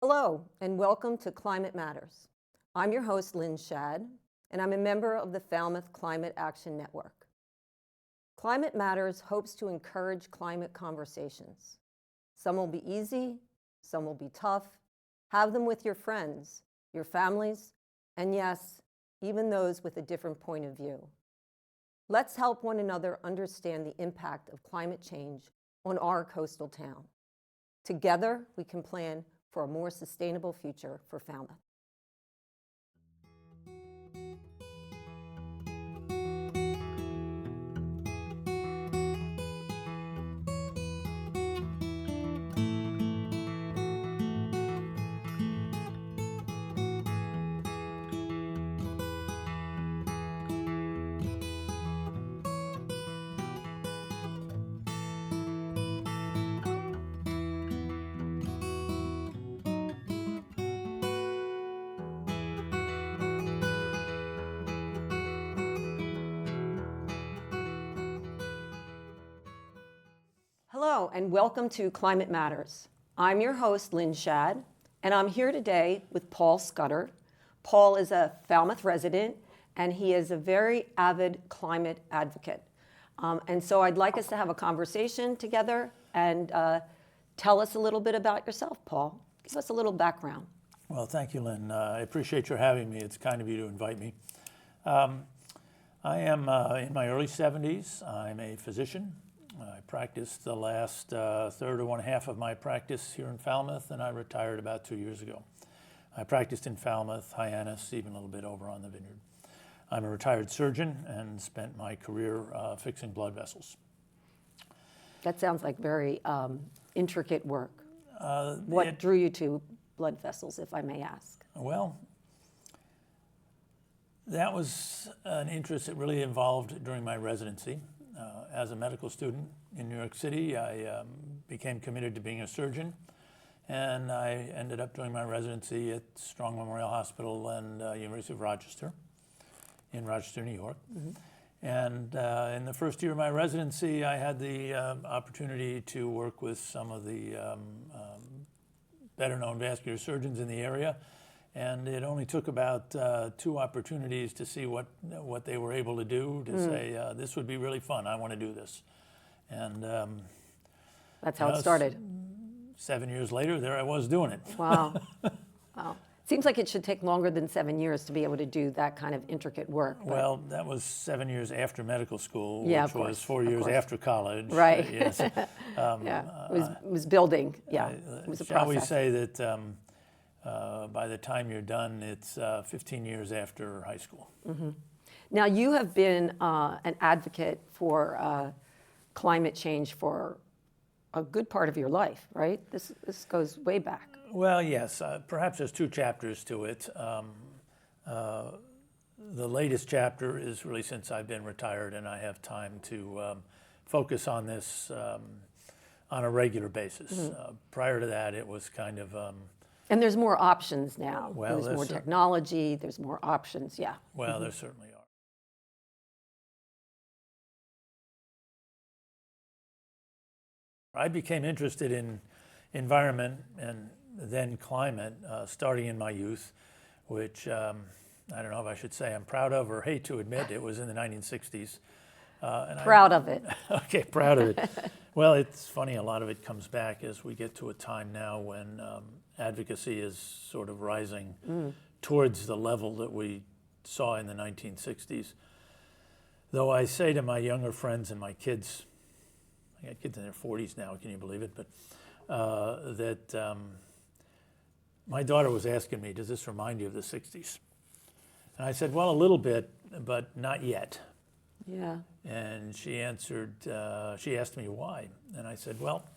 Hello, and welcome to Climate Matters. I'm your host, Lyn Schad, and I'm a member of the Falmouth Climate Action Network. Climate Matters hopes to encourage climate conversations. Some will be easy, some will be tough. Have them with your friends, your families, and yes, even those with a different point of view. Let's help one another understand the impact of climate change on our coastal town. Together, we can plan for a more sustainable future for Falmouth. Hello, and welcome to Climate Matters. I'm your host, Lyn Schad, and I'm here today with Paul Skudder. Paul is a Falmouth resident, and he is a very avid climate advocate. And so I'd like us to have a conversation together and tell us a little bit about yourself, Paul. Give us a little background. Well, thank you, Lyn. I appreciate your having me. It's kind of you to invite me. I am in my early 70s. I'm a physician. I practiced the last third or one half of my practice here in Falmouth, and I retired about 2 years ago. I practiced in Falmouth, Hyannis, even a little bit over on the Vineyard. I'm a retired surgeon and spent my career fixing blood vessels. That sounds like very intricate work. What drew you to blood vessels, if I may ask? Well, that was an interest that really evolved during my residency. As a medical student in New York City, I became committed to being a surgeon, and I ended up doing my residency at Strong Memorial Hospital and University of Rochester, in Rochester, New York. Mm-hmm. And in the first year of my residency, I had the opportunity to work with some of the better-known vascular surgeons in the area. And it only took about 2 opportunities to see what they were able to do to say, this would be really fun, I want to do this. And that's how it started. 7 years later, there I was doing it. Wow. Wow. Seems like it should take longer than 7 years to be able to do that kind of intricate work. Well, that was 7 years after medical school, yeah, which was 4 years after college. Right. Yes. Yeah, it was building. Yeah, it was a process. Shall we say that by the time you're done, it's 15 years after high school. Mm-hmm. Now, you have been an advocate for climate change for a good part of your life, right? This goes way back. Well, yes. Perhaps there's 2 chapters to it. The latest chapter is really since I've been retired and I have time to focus on this on a regular basis. Mm-hmm. Prior to that, it was kind of... and there's more options now. Well, there's more technology, there's more options, yeah. Well, mm-hmm. There certainly are. I became interested in environment and then climate starting in my youth, which I don't know if I should say I'm proud of or hate to admit. It was in the 1960s. Proud of it. Okay, proud of it. Well, it's funny, a lot of it comes back as we get to a time now when advocacy is sort of rising towards the level that we saw in the 1960s. Though I say to my younger friends and my kids, I got kids in their 40s now, can you believe it? But that my daughter was asking me, does this remind you of the 60s? And I said, well, a little bit, but not yet. Yeah. And she answered, she asked me why. And I said, well,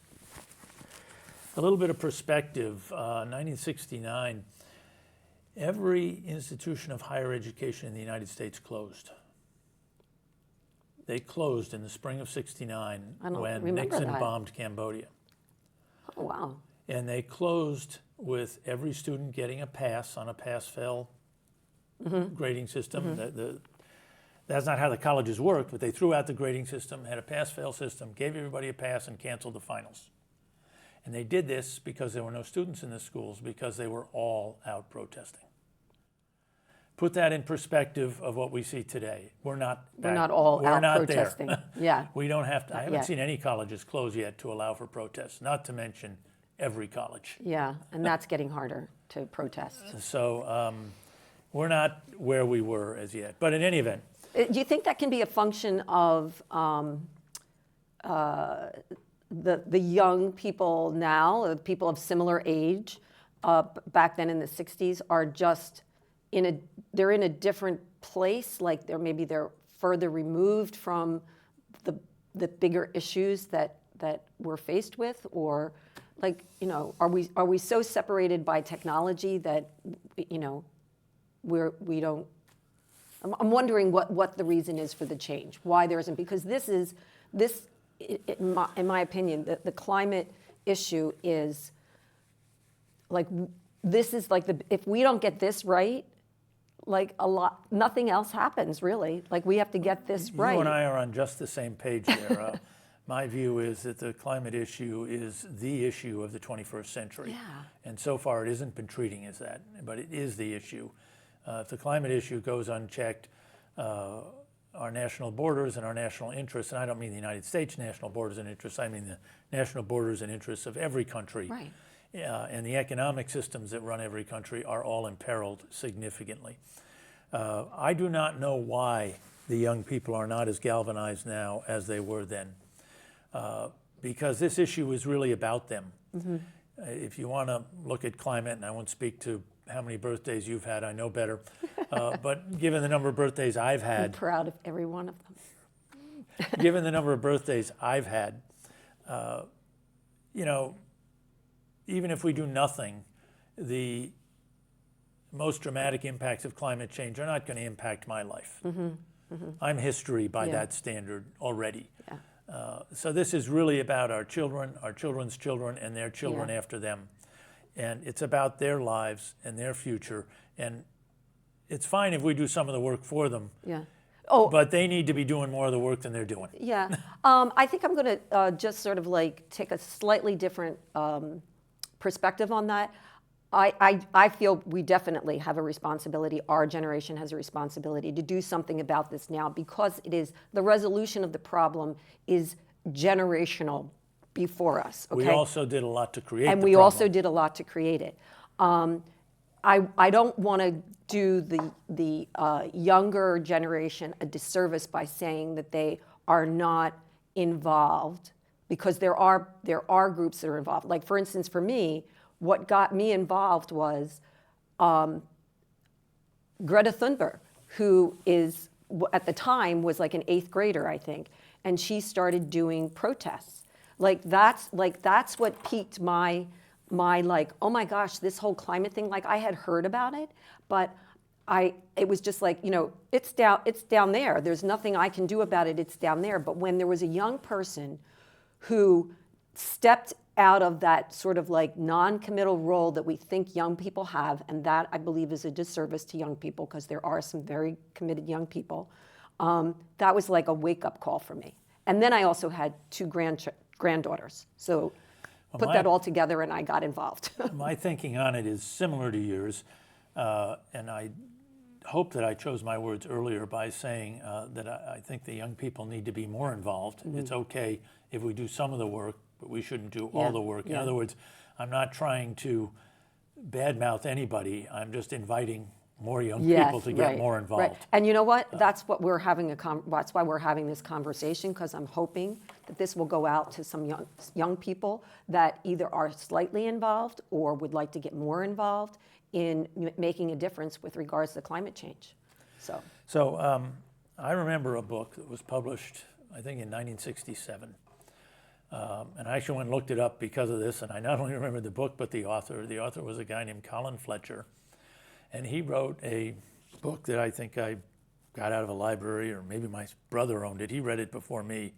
a little bit of perspective. 1969, every institution of higher education in the United States closed. They closed in the spring of '69 when Nixon bombed Cambodia. Oh, wow. And they closed with every student getting a pass on a pass-fail grading system. Mm-hmm. That's not how the colleges worked, but they threw out the grading system, had a pass-fail system, gave everybody a pass, and canceled the finals. And they did this because there were no students in the schools, because they were all out protesting. Put that in perspective of what we see today. We're not all out not protesting. There. Yeah. We don't have to. I haven't yet. seen any colleges close yet to allow for protests, not to mention every college. Yeah, and that's getting harder to protest. So we're not where we were as yet. But in any event. Do you think that can be a function of the young people now, people of similar age, back then in the 60s, are just they're in a different place, like they're further removed from the bigger issues that we're faced with, or like, are we so separated by technology that we don't. I'm wondering what the reason is for the change, why there isn't, because this in my opinion, the climate issue is like, this is like if we don't get this right, like nothing else happens really. Like, we have to get this right. You and I are on just the same page there. My view is that the climate issue is the issue of the 21st century. Yeah. And so far it hasn't been treating as that, but it is the issue. If the climate issue goes unchecked, our national borders and our national interests, and I don't mean the United States national borders and interests, I mean the national borders and interests of every country. Right. And the economic systems that run every country are all imperiled significantly. I do not know why the young people are not as galvanized now as they were then, because this issue is really about them. Mm-hmm. If you want to look at climate, and I won't speak to how many birthdays you've had, I know better, but given the number of birthdays I've had. I'm proud of every one of them. Given the number of birthdays I've had, even if we do nothing, the most dramatic impacts of climate change are not going to impact my life. Mm-hmm. Mm-hmm. I'm history by that standard already. Yeah. So this is really about our children, our children's children, and their children after them. And it's about their lives and their future. And it's fine if we do some of the work for them. Yeah. But they need to be doing more of the work than they're doing. Yeah. I think I'm going to just sort of like take a slightly different perspective on that. I feel we definitely have a responsibility. Our generation has a responsibility to do something about this now, because the resolution of the problem is generational before us. Okay? We also did a lot to create and the we problem. also did a lot to create it. I don't want to do the younger generation a disservice by saying that they are not involved, because there are groups that are involved. Like, for instance, for me, what got me involved was Greta Thunberg, who is at the time was like an 8th grader, I think, and she started doing protests. That's what piqued my like, oh my gosh, this whole climate thing. Like, I had heard about it, but it was just like, it's down there. There's nothing I can do about it. It's down there. But when there was a young person who stepped out of that sort of like non-committal role that we think young people have, and that I believe is a disservice to young people, because there are some very committed young people, that was like a wake-up call for me. And then I also had 2 granddaughters. So put that all together and I got involved. My thinking on it is similar to yours, and I hope that I chose my words earlier by saying that I think the young people need to be more involved. Mm-hmm. It's okay if we do some of the work, but we shouldn't do all the work. In other words, I'm not trying to badmouth anybody. I'm just inviting more young people to get more involved. Right. And you know what? That's what we're having that's why we're having this conversation, because I'm hoping that this will go out to some young people that either are slightly involved or would like to get more involved in making a difference with regards to climate change. So I remember a book that was published, I think, in 1967. And I actually went and looked it up because of this, and I not only remember the book, but the author. The author was a guy named Colin Fletcher, and he wrote a book that I think I got out of a library, or maybe my brother owned it. He read it before me,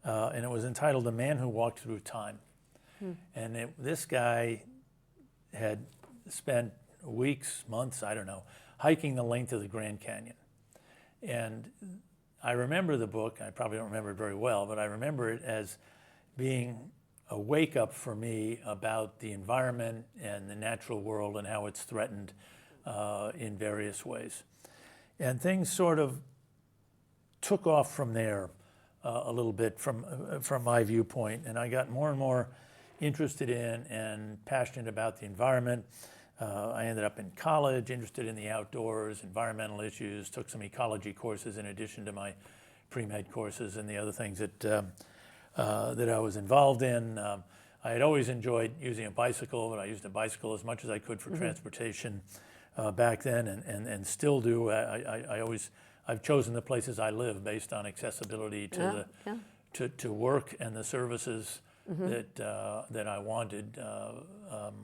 and it was entitled "The Man Who Walked Through Time." And this guy had spent weeks, months, I don't know, hiking the length of the Grand Canyon. And I remember the book. I probably don't remember it very well, but I remember it as being a wake up for me about the environment and the natural world and how it's threatened in various ways. And things sort of took off from there a little bit from my viewpoint, and I got more and more interested in and passionate about the environment. I ended up in college, interested in the outdoors, environmental issues, took some ecology courses in addition to my pre-med courses and the other things that I was involved in. I had always enjoyed using a bicycle, but I used a bicycle as much as I could for transportation back then, and still do. I've chosen the places I live based on accessibility to work and the services that I wanted.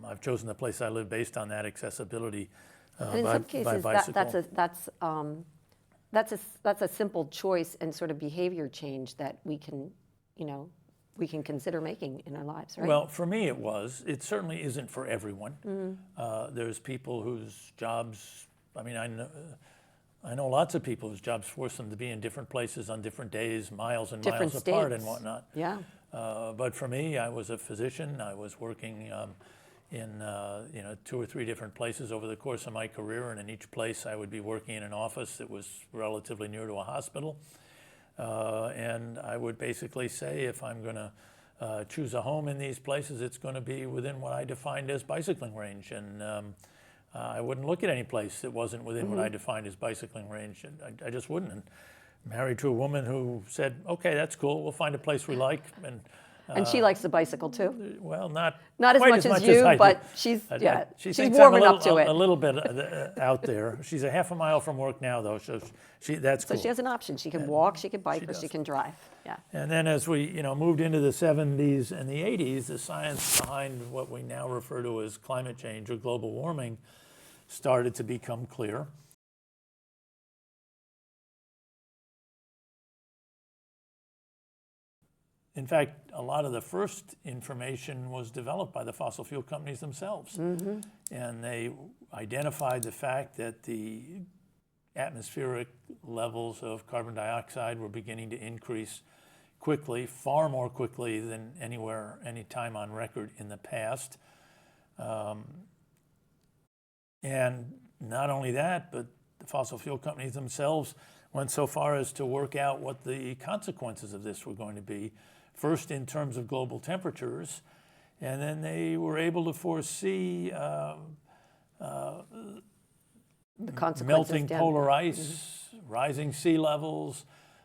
I've chosen the place I live based on that accessibility And in by some cases, bicycle. that's a simple choice and sort of behavior change that we can consider making in our lives, right? Well, for me it was. It certainly isn't for everyone. There's people whose jobs, I know lots of people whose jobs force them to be in different places on different days, miles and Different miles apart states. and whatnot. Yeah. But for me, I was a physician. I was working in 2 or 3 different places over the course of my career, and in each place I would be working in an office that was relatively near to a hospital. And I would basically say, if I'm going to choose a home in these places, it's going to be within what I defined as bicycling range. And I wouldn't look at any place that wasn't within what I defined as bicycling range. And I just wouldn't. And married to a woman who said, okay, that's cool, we'll find a place we like. And she likes the bicycle too? Well, not Not as quite much as you, I do. but she's She she's thinks warming I'm up to it. a little bit out there. She's a half a mile from work now, though, so that's So cool. she has an option. She can walk, she can bike, or does. she can drive. Yeah. And then as we moved into the 70s and the 80s, the science behind what we now refer to as climate change or global warming started to become clear. In fact, a lot of the first information was developed by the fossil fuel companies themselves. And they identified the fact that the atmospheric levels of carbon dioxide were beginning to increase quickly, far more quickly than any time on record in the past. And not only that, but the fossil fuel companies themselves went so far as to work out what the consequences of this were going to be. First, in terms of global temperatures, and then they were able to foresee The consequences melting down. polar ice, rising sea levels,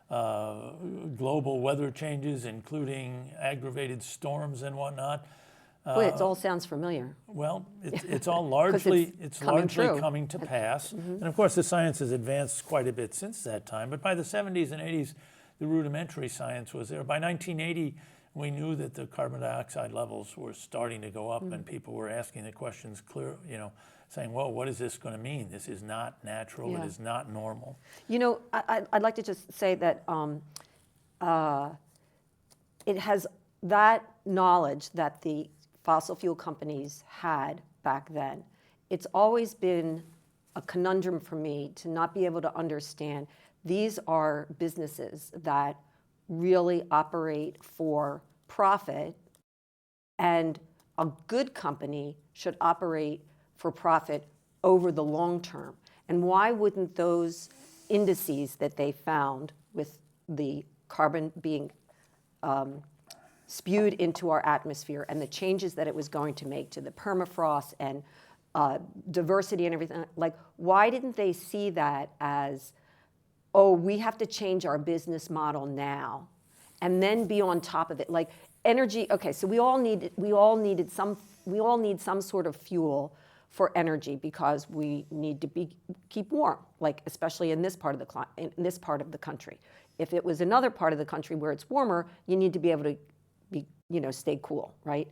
global weather changes, including aggravated storms and whatnot. Boy, it all sounds familiar. Well, it's all largely coming true. coming to pass. And of course, the science has advanced quite a bit since that time. But by the 70s and 80s, the rudimentary science was there. By 1980, we knew that the carbon dioxide levels were starting to go up, and people were asking the questions saying, well, what is this going to mean? This is not natural. Yeah. It is not normal. I'd like to just say that it has that knowledge that the fossil fuel companies had back then. It's always been a conundrum for me to not be able to understand these are businesses that really operate for profit, and a good company should operate for profit over the long term. And why wouldn't those indices that they found with the carbon being spewed into our atmosphere and the changes that it was going to make to the permafrost and diversity and everything, like, why didn't they see that as, oh, we have to change our business model now and then be on top of it? Like energy, okay, so we all need some sort of fuel for energy because we need to keep warm, like especially in this part of the country. If it was another part of the country where it's warmer, you need to be able to stay cool, right?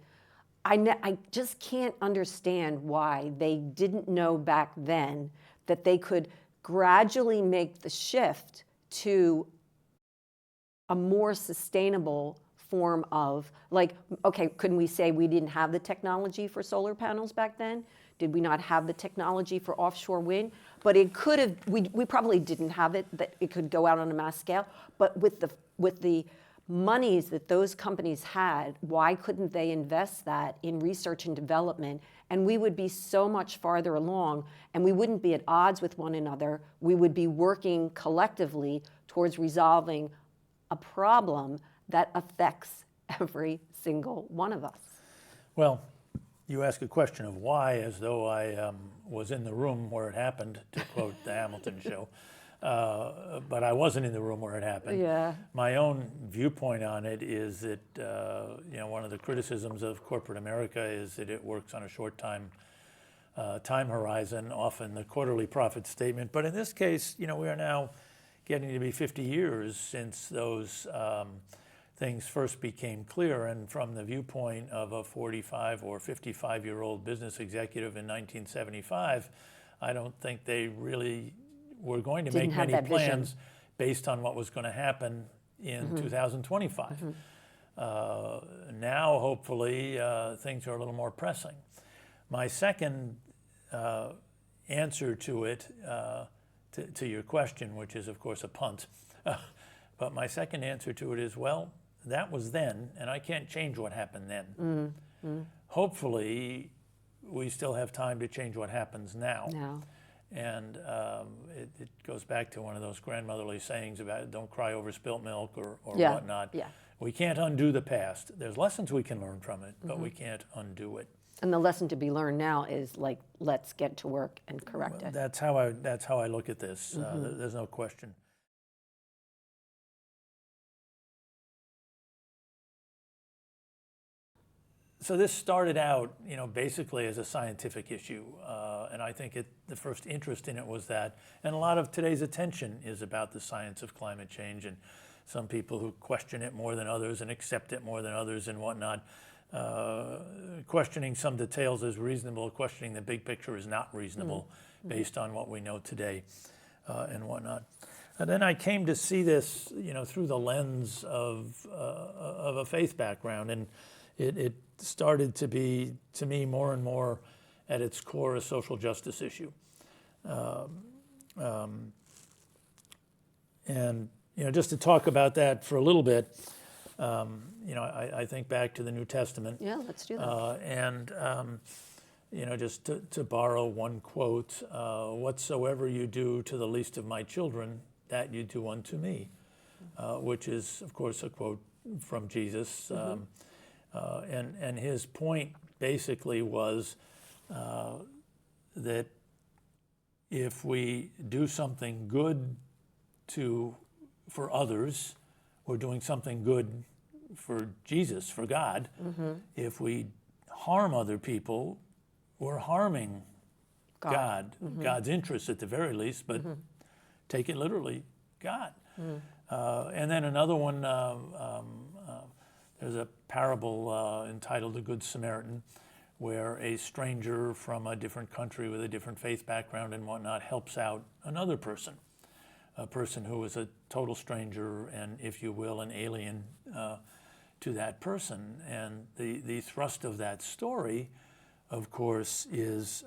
I just can't understand why they didn't know back then that they could gradually make the shift to a more sustainable form of, like, okay, couldn't we say we didn't have the technology for solar panels back then? Did we not have the technology for offshore wind? But it could have, we probably didn't have it, that it could go out on a mass scale. But with the monies that those companies had, why couldn't they invest that in research and development? And we would be so much farther along, and we wouldn't be at odds with one another. We would be working collectively towards resolving a problem that affects every single one of us. Well, you ask a question of why as though I was in the room where it happened, to quote the Hamilton show. But I wasn't in the room where it happened. Yeah. My own viewpoint on it is that one of the criticisms of corporate America is that it works on a short time horizon, often the quarterly profit statement. But in this case, we are now getting to be 50 years since those things first became clear. And from the viewpoint of a 45 or 55-year-old business executive in 1975, I don't think they really were going to make many plans based on what was going to happen in 2025. Now, hopefully, things are a little more pressing. My second answer to it, to your question, which is, of course, a punt, but my second answer to it is, well, that was then, and I can't change what happened then. Hopefully, we still have time to change what happens now. And it goes back to one of those grandmotherly sayings about don't cry over spilt milk or whatnot. We can't undo the past. There's lessons we can learn from it, but we can't undo it. And the lesson to be learned now is like, let's get to work and correct it. That's how I look at this. There's no question. So this started out, basically as a scientific issue, and I think the first interest in it was that, and a lot of today's attention is about the science of climate change, and some people who question it more than others and accept it more than others and whatnot. Questioning some details is reasonable, questioning the big picture is not reasonable based on what we know today and whatnot. And then I came to see this, through the lens of a faith background, and it started to be, to me, more and more at its core a social justice issue. And just to talk about that for a little bit, I think back to the New Testament. Yeah, let's do that. And just to borrow one quote, whatsoever you do to the least of my children, that you do unto me, which is, of course, a quote from Jesus. And his point basically was that if we do something good for others, we're doing something good for Jesus, for God. If we harm other people, we're harming God. God's interests at the very least, but take it literally, God. And then another one, there's a parable entitled The Good Samaritan, where a stranger from a different country with a different faith background and whatnot helps out another person, a person who is a total stranger and, if you will, an alien to that person. And the thrust of that story, of course, is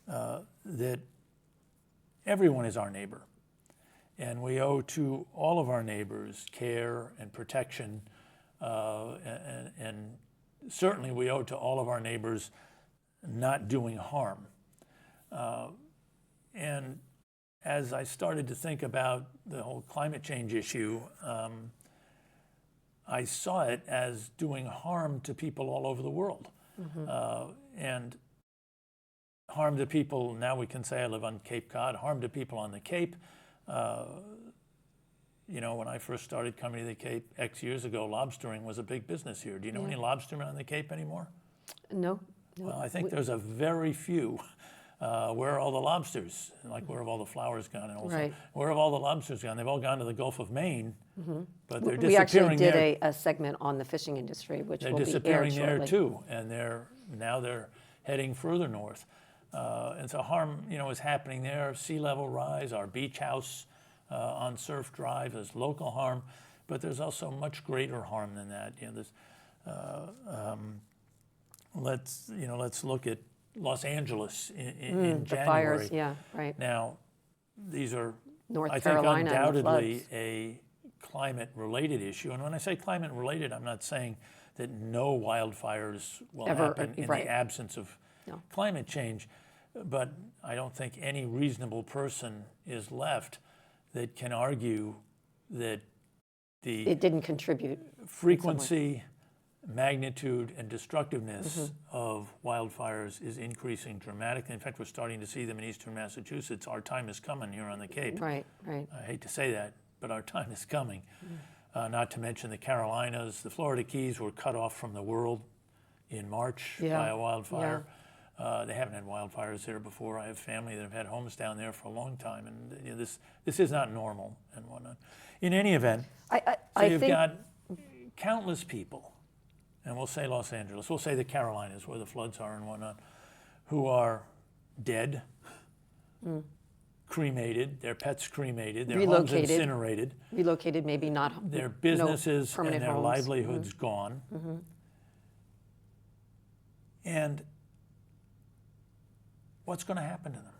that everyone is our neighbor. And we owe to all of our neighbors care and protection, and certainly we owe to all of our neighbors not doing harm. And as I started to think about the whole climate change issue, I saw it as doing harm to people all over the world. And harm to people, now we can say I live on Cape Cod, harm to people on the Cape. When I first started coming to the Cape X years ago, lobstering was a big business here. Do you know any lobstermen on the Cape anymore? No. Well, I think there's a very few. Where are all the lobsters? Like, where have all the flowers gone? And also, where have all the lobsters gone? They've all gone to the Gulf of Maine, but they're disappearing there. We actually did a segment on the fishing industry, which will be aired shortly. They're disappearing there too, and now they're heading further north. And so harm, is happening there. Sea level rise, our beach house on Surf Drive is local harm, but there's also much greater harm than that. Let's look at Los Angeles in January. The fires, yeah, right. Now, these are, North I Carolina think, undoubtedly and the a climate-related issue. And when I say climate-related, I'm not saying that no wildfires will Ever, happen in right. the absence of No. climate change. But I don't think any reasonable person is left that can argue that the It didn't contribute. frequency, magnitude, and destructiveness of wildfires is increasing dramatically. In fact, we're starting to see them in eastern Massachusetts. Our time is coming here on the Cape. Right, right. I hate to say that, but our time is coming. Not to mention the Carolinas. The Florida Keys were cut off from the world in March by a wildfire. They haven't had wildfires there before. I have family that have had homes down there for a long time, and you know, this is not normal and whatnot. In any event, you've got countless people, and we'll say Los Angeles, we'll say the Carolinas where the floods are and whatnot, who are dead, cremated, their pets cremated, their homes incinerated. Relocated, maybe not. Their businesses and their homes. livelihoods gone. And what's going to happen to them?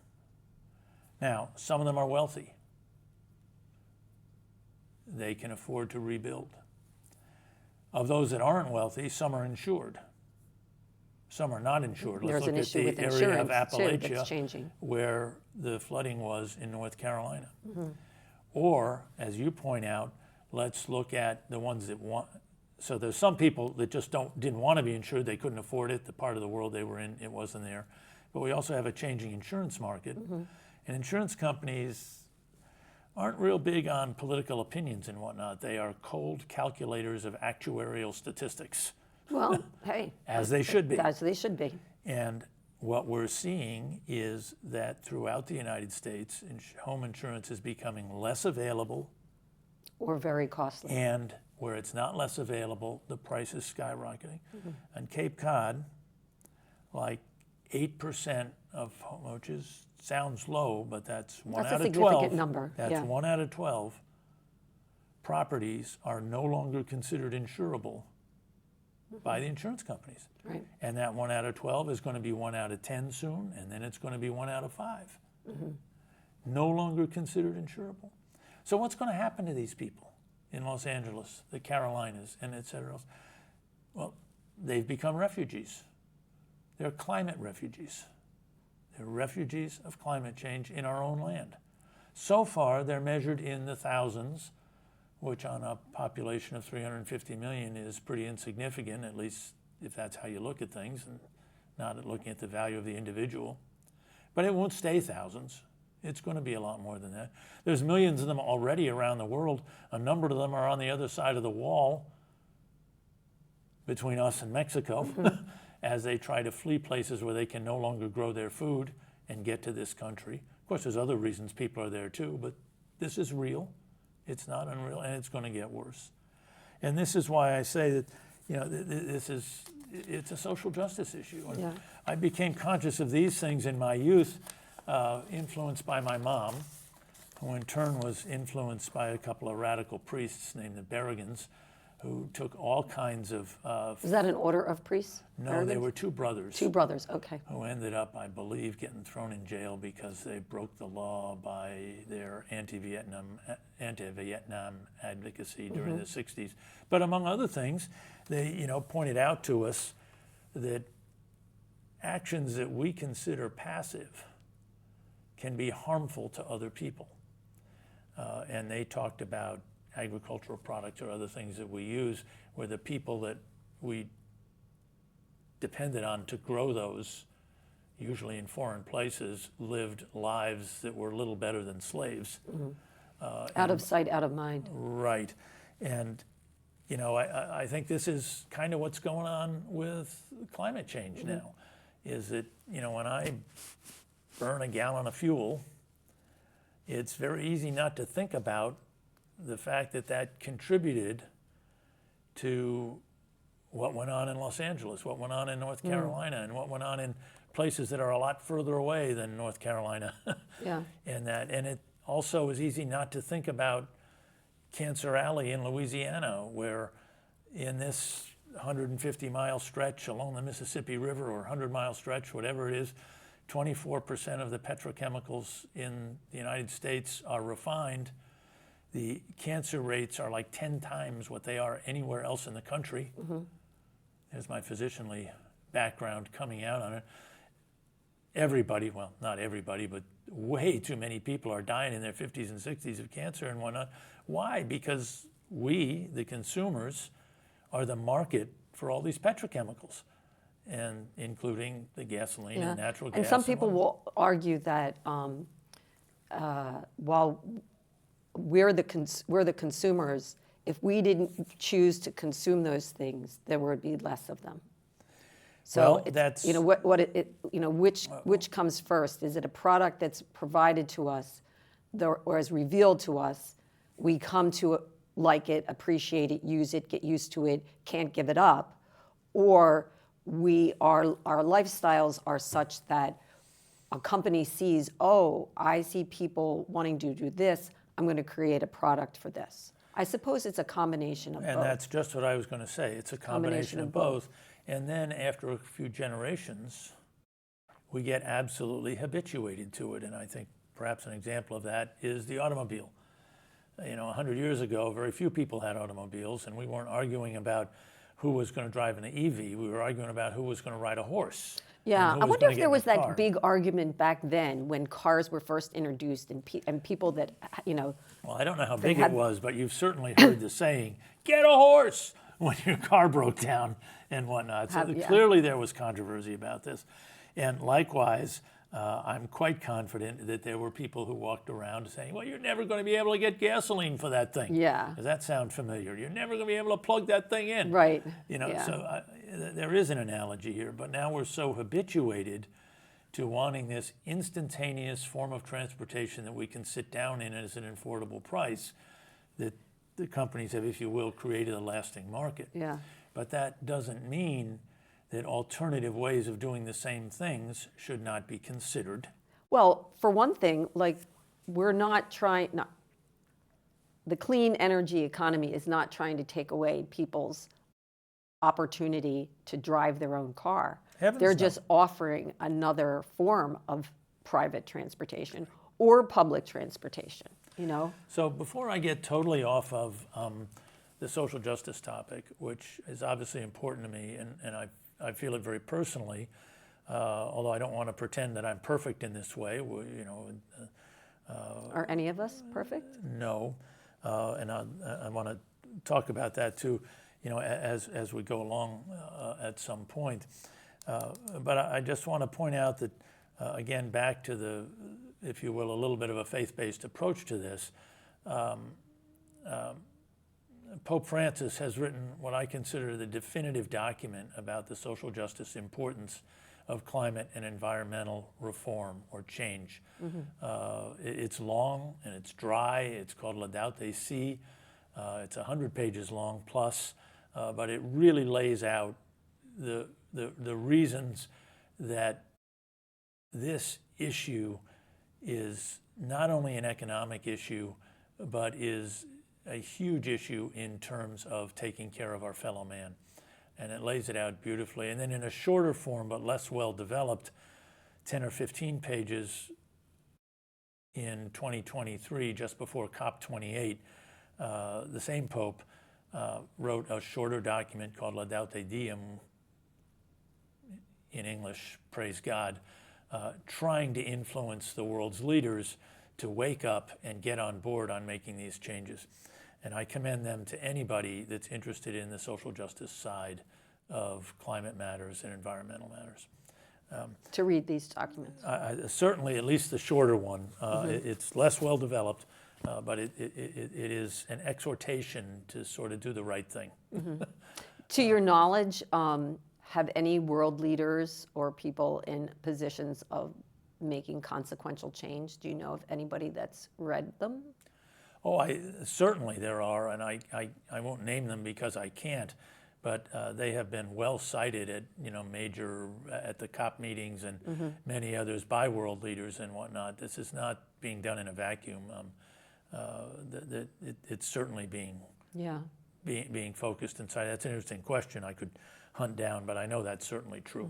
Now, some of them are wealthy. They can afford to rebuild. Of those that aren't wealthy, some are insured. Some are not insured. There's an Let's issue look at with the area of insurance, too, that's Appalachia changing. where the flooding was in North Carolina. Or, as you point out, let's look at the ones that want. So there's some people that just didn't want to be insured. They couldn't afford it. The part of the world they were in, it wasn't there. But we also have a changing insurance market. And insurance companies aren't real big on political opinions and whatnot. They are cold calculators of actuarial statistics. Well, hey. As they should be. As they should be. And what we're seeing is that throughout the United States, home insurance is becoming less available. Or very costly. And where it's not less available, the price is skyrocketing. On Cape Cod, like 8% of home, which sounds low, but that's one out of 12. That's a significant number. That's 1 out of 12 properties are no longer considered insurable by the insurance companies. Right. And that 1 out of 12 is going to be 1 out of 10 soon, and then it's going to be 1 out of 5. No longer considered insurable. So what's going to happen to these people in Los Angeles, the Carolinas, and et cetera else? Well, they've become refugees. They're climate refugees. They're refugees of climate change in our own land. So far, they're measured in the thousands, which on a population of 350 million is pretty insignificant, at least if that's how you look at things, and not at looking at the value of the individual. But it won't stay thousands. It's going to be a lot more than that. There's millions of them already around the world. A number of them are on the other side of the wall between us and Mexico as they try to flee places where they can no longer grow their food and get to this country. Of course, there's other reasons people are there too, but this is real. It's not unreal, and it's going to get worse. And this is why I say that, you know, it's a social justice issue. And I became conscious of these things in my youth, influenced by my mom, who in turn was influenced by a couple of radical priests named the Berrigans, who took all kinds of... Is that an order of priests? No, they were two brothers. Two brothers, okay. Who ended up, I believe, getting thrown in jail because they broke the law by their anti-Vietnam advocacy during the 60s. But among other things, they pointed out to us that actions that we consider passive can be harmful to other people. And they talked about agricultural products or other things that we use where the people that we depended on to grow those, usually in foreign places, lived lives that were little better than slaves. Out of sight, out of mind. Right. And, I think this is kind of what's going on with climate change now, is that, when I burn a gallon of fuel, it's very easy not to think about the fact that that contributed to what went on in Los Angeles, what went on in North Carolina, and what went on in places that are a lot further away than North Carolina. And it also is easy not to think about Cancer Alley in Louisiana, where in this 150-mile stretch along the Mississippi River, or 100-mile stretch, whatever it is, 24% of the petrochemicals in the United States are refined, the cancer rates are like 10 times what they are anywhere else in the country. There's my physicianly background coming out on it. Everybody, well, not everybody, but way too many people are dying in their 50s and 60s of cancer and whatnot. Why? Because we, the consumers, are the market for all these petrochemicals, and including the gasoline and natural gas. And some people will argue that while we're the consumers, if we didn't choose to consume those things, there would be less of them. So well, that's which comes first? Is it a product that's provided to us, or is revealed to us? We come to like it, appreciate it, use it, get used to it, can't give it up, or our lifestyles are such that a company sees, oh, I see people wanting to do this, I'm going to create a product for this. I suppose it's a combination of both. And that's just what I was going to say. It's a combination of both. And then after a few generations, we get absolutely habituated to it. And I think perhaps an example of that is the automobile. 100 years ago, very few people had automobiles, and we weren't arguing about who was going to drive an EV. We were arguing about who was going to ride a horse. Yeah, I wonder if there was that big argument back then when cars were first introduced and people that, Well, I don't know how big it was, but you've certainly heard the saying, get a horse, when your car broke down and whatnot. So clearly there was controversy about this. And likewise, I'm quite confident that there were people who walked around saying, well, you're never going to be able to get gasoline for that thing. Yeah. Does that sound familiar? You're never going to be able to plug that thing in. Right. So there is an analogy here, but now we're so habituated to wanting this instantaneous form of transportation that we can sit down in at an affordable price that the companies have, if you will, created a lasting market. Yeah. But that doesn't mean that alternative ways of doing the same things should not be considered. Well, for one thing, we're not the clean energy economy is not trying to take away people's opportunity to drive their own car. They're just offering another form of private transportation or public transportation, So before I get totally off of the social justice topic, which is obviously important to me, and I feel it very personally, although I don't want to pretend that I'm perfect in this way. Are any of us perfect? No, and I want to talk about that too, as we go along at some point. But I just want to point out that, again, back to the, if you will, a little bit of a faith-based approach to this. Pope Francis has written what I consider the definitive document about the social justice importance of climate and environmental reform or change. It's long and it's dry. It's called Laudato Si. It's 100 pages long plus, but it really lays out the reasons that this issue is not only an economic issue, but is a huge issue in terms of taking care of our fellow man. And it lays it out beautifully. And then in a shorter form, but less well developed, 10 or 15 pages in 2023, just before COP28, the same Pope wrote a shorter document called Laudato Diem, in English, praise God, trying to influence the world's leaders to wake up and get on board on making these changes. And I commend them to anybody that's interested in the social justice side of climate matters and environmental matters. To read these documents. Certainly, at least the shorter one. It's less well developed, but it is an exhortation to sort of do the right thing. To your knowledge, have any world leaders or people in positions of making consequential change, do you know of anybody that's read them? Oh, certainly there are, and I won't name them because I can't, but they have been well cited at at the COP meetings and many others by world leaders and whatnot. This is not being done in a vacuum. It's certainly being focused inside. That's an interesting question I could hunt down, but I know that's certainly true.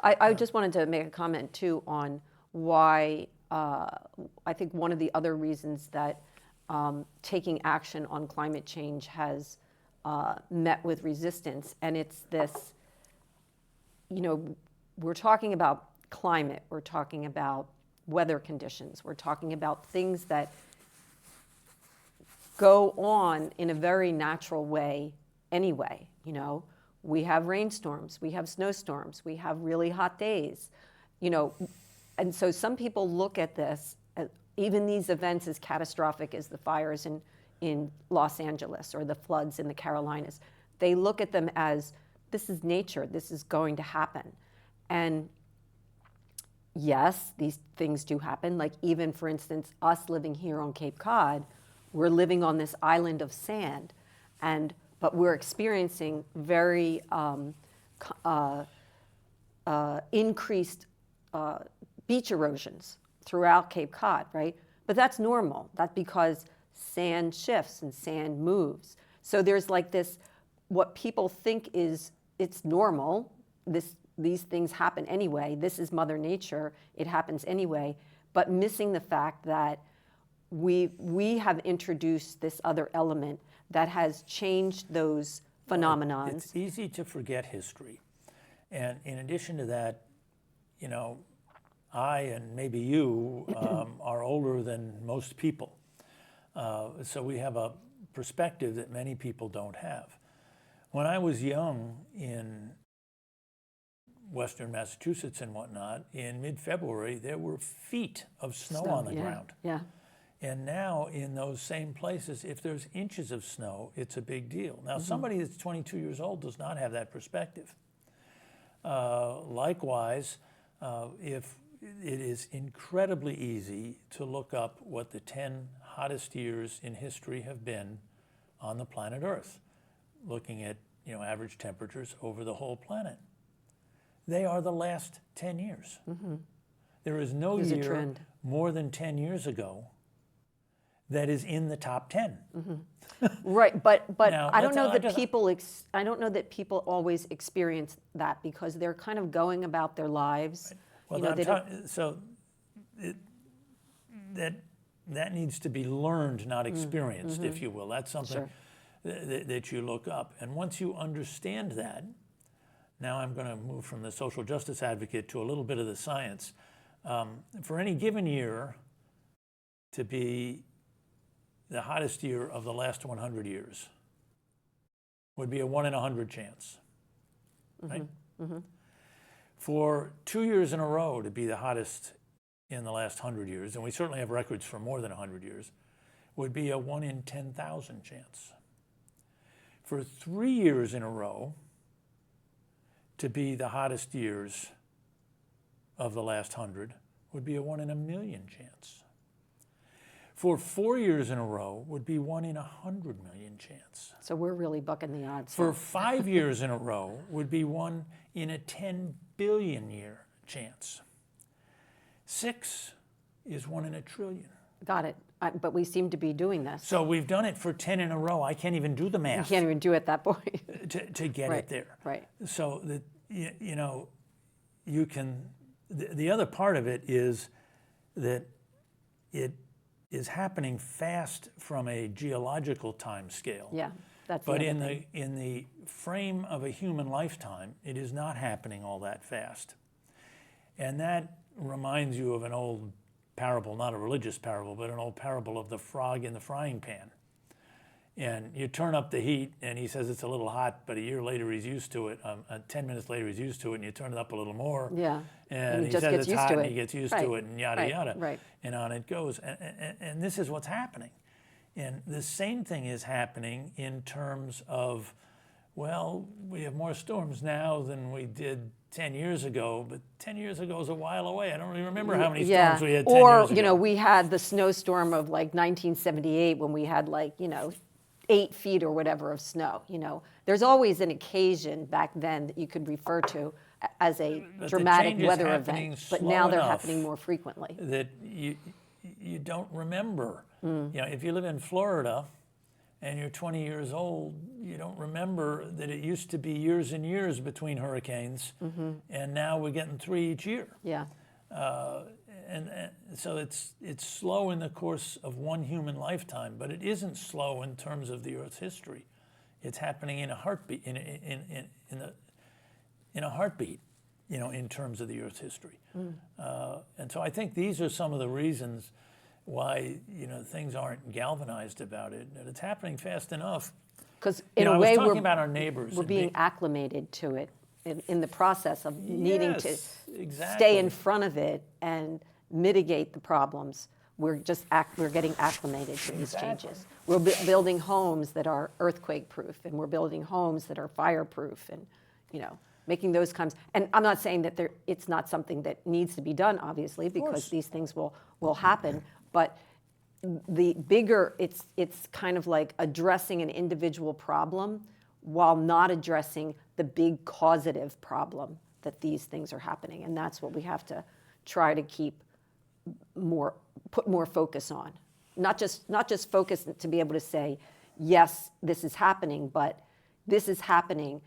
I just wanted to make a comment too on why I think one of the other reasons that taking action on climate change has met with resistance, and it's this, we're talking about climate, we're talking about weather conditions, we're talking about things that go on in a very natural way anyway. We have rainstorms, we have snowstorms, we have really hot days, and so some people look at this, even these events, as catastrophic as the fires in Los Angeles or the floods in the Carolinas. They look at them as, this is nature, this is going to happen. And yes, these things do happen. Like even, for instance, us living here on Cape Cod, we're living on this island of sand, but we're experiencing very increased beach erosions throughout Cape Cod, right? But that's normal. That's because sand shifts and sand moves. So there's like this, what people think is, it's normal, these things happen anyway, this is Mother Nature, it happens anyway, but missing the fact that we have introduced this other element that has changed those phenomenons. It's easy to forget history. And in addition to that, I and maybe you are older than most people. So we have a perspective that many people don't have. When I was young in Western Massachusetts and whatnot, in mid-February, there were feet of snow on the ground. Yeah. And now in those same places, if there's inches of snow, it's a big deal. Now, somebody that's 22 years old does not have that perspective. Likewise, if it is incredibly easy to look up what the 10 hottest years in history have been on the planet Earth, looking at average temperatures over the whole planet. They are the last 10 years. There is no year more than 10 years ago that is in the top 10. Right, but Now, I don't know that people. I don't know that people always experience that because they're kind of going about their lives. Well, that needs to be learned, not experienced, if you will. That's something that you look up. And once you understand that, now I'm going to move from the social justice advocate to a little bit of the science. For any given year to be the hottest year of the last 100 years would be a 1 in 100 chance, right? For 2 years in a row to be the hottest in the last 100 years, and we certainly have records for more than 100 years, would be a 1 in 10,000 chance. For 3 years in a row to be the hottest years of the last 100 would be a 1 in a million chance. For 4 years in a row would be 1 in 100 million chance. So we're really bucking the odds. For 5 years in a row would be 1 in a 10 billion year chance. 6 is 1 in a trillion. Got it. But we seem to be doing this. So we've done it for 10 in a row. I can't even do the math. You can't even do it at that point. to get it there. Right. So that you can. The other part of it is that it is happening fast from a geological time scale. Yeah, that's. But in the frame of a human lifetime, it is not happening all that fast. And that reminds you of an old parable, not a religious parable, but an old parable of the frog in the frying pan. And you turn up the heat, and he says it's a little hot, but a year later he's used to it. 10 minutes later he's used to it, and you turn it up a little more. Yeah. And he just says gets it's used hot, to and it. he gets used to it, and yada, yada. Right. And on it goes. And this is what's happening. And the same thing is happening in terms of, well, we have more storms now than we did 10 years ago, but 10 years ago is a while away. I don't really remember how many storms we had 10 years ago. Or, we had the snowstorm of like 1978 when we had 8 feet or whatever of snow. There's always an occasion back then that you could refer to as a dramatic weather event, but now they're happening more frequently. That you don't remember. If you live in Florida and you're 20 years old, you don't remember that it used to be years and years between hurricanes, and now we're getting 3 each year. Yeah. And so it's slow in the course of one human lifetime, but it isn't slow in terms of the Earth's history. It's happening in a heartbeat, in a heartbeat, in terms of the Earth's history. And so I think these are some of the reasons why things aren't galvanized about it. And it's happening fast enough. Because in a way, I was talking about our neighbors. We're being acclimated to it in the process of needing to exactly. stay in front of it and mitigate the problems. We're getting acclimated to these changes. We're building homes that are earthquake-proof, and we're building homes that are fire-proof, and making those kinds. And I'm not saying that it's not something that needs to be done, obviously, because these things will happen. But the bigger, it's kind of like addressing an individual problem while not addressing the big causative problem that these things are happening. And that's what we have to try to put more focus on. Not just focus to be able to say, yes, this is happening, but this is happening,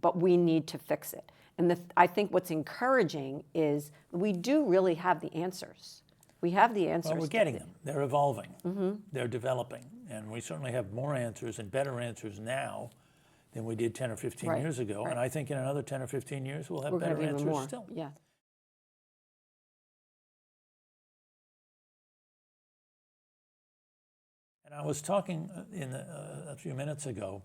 but we need to fix it. And I think what's encouraging is we do really have the answers. We have the answers. Well, we're getting them. They're evolving. They're developing. And we certainly have more answers and better answers now than we did 10 or 15 years ago. Right. And I think in another 10 or 15 years, we'll have We're better gonna have answers even more. still. Yeah. And I was talking a few minutes ago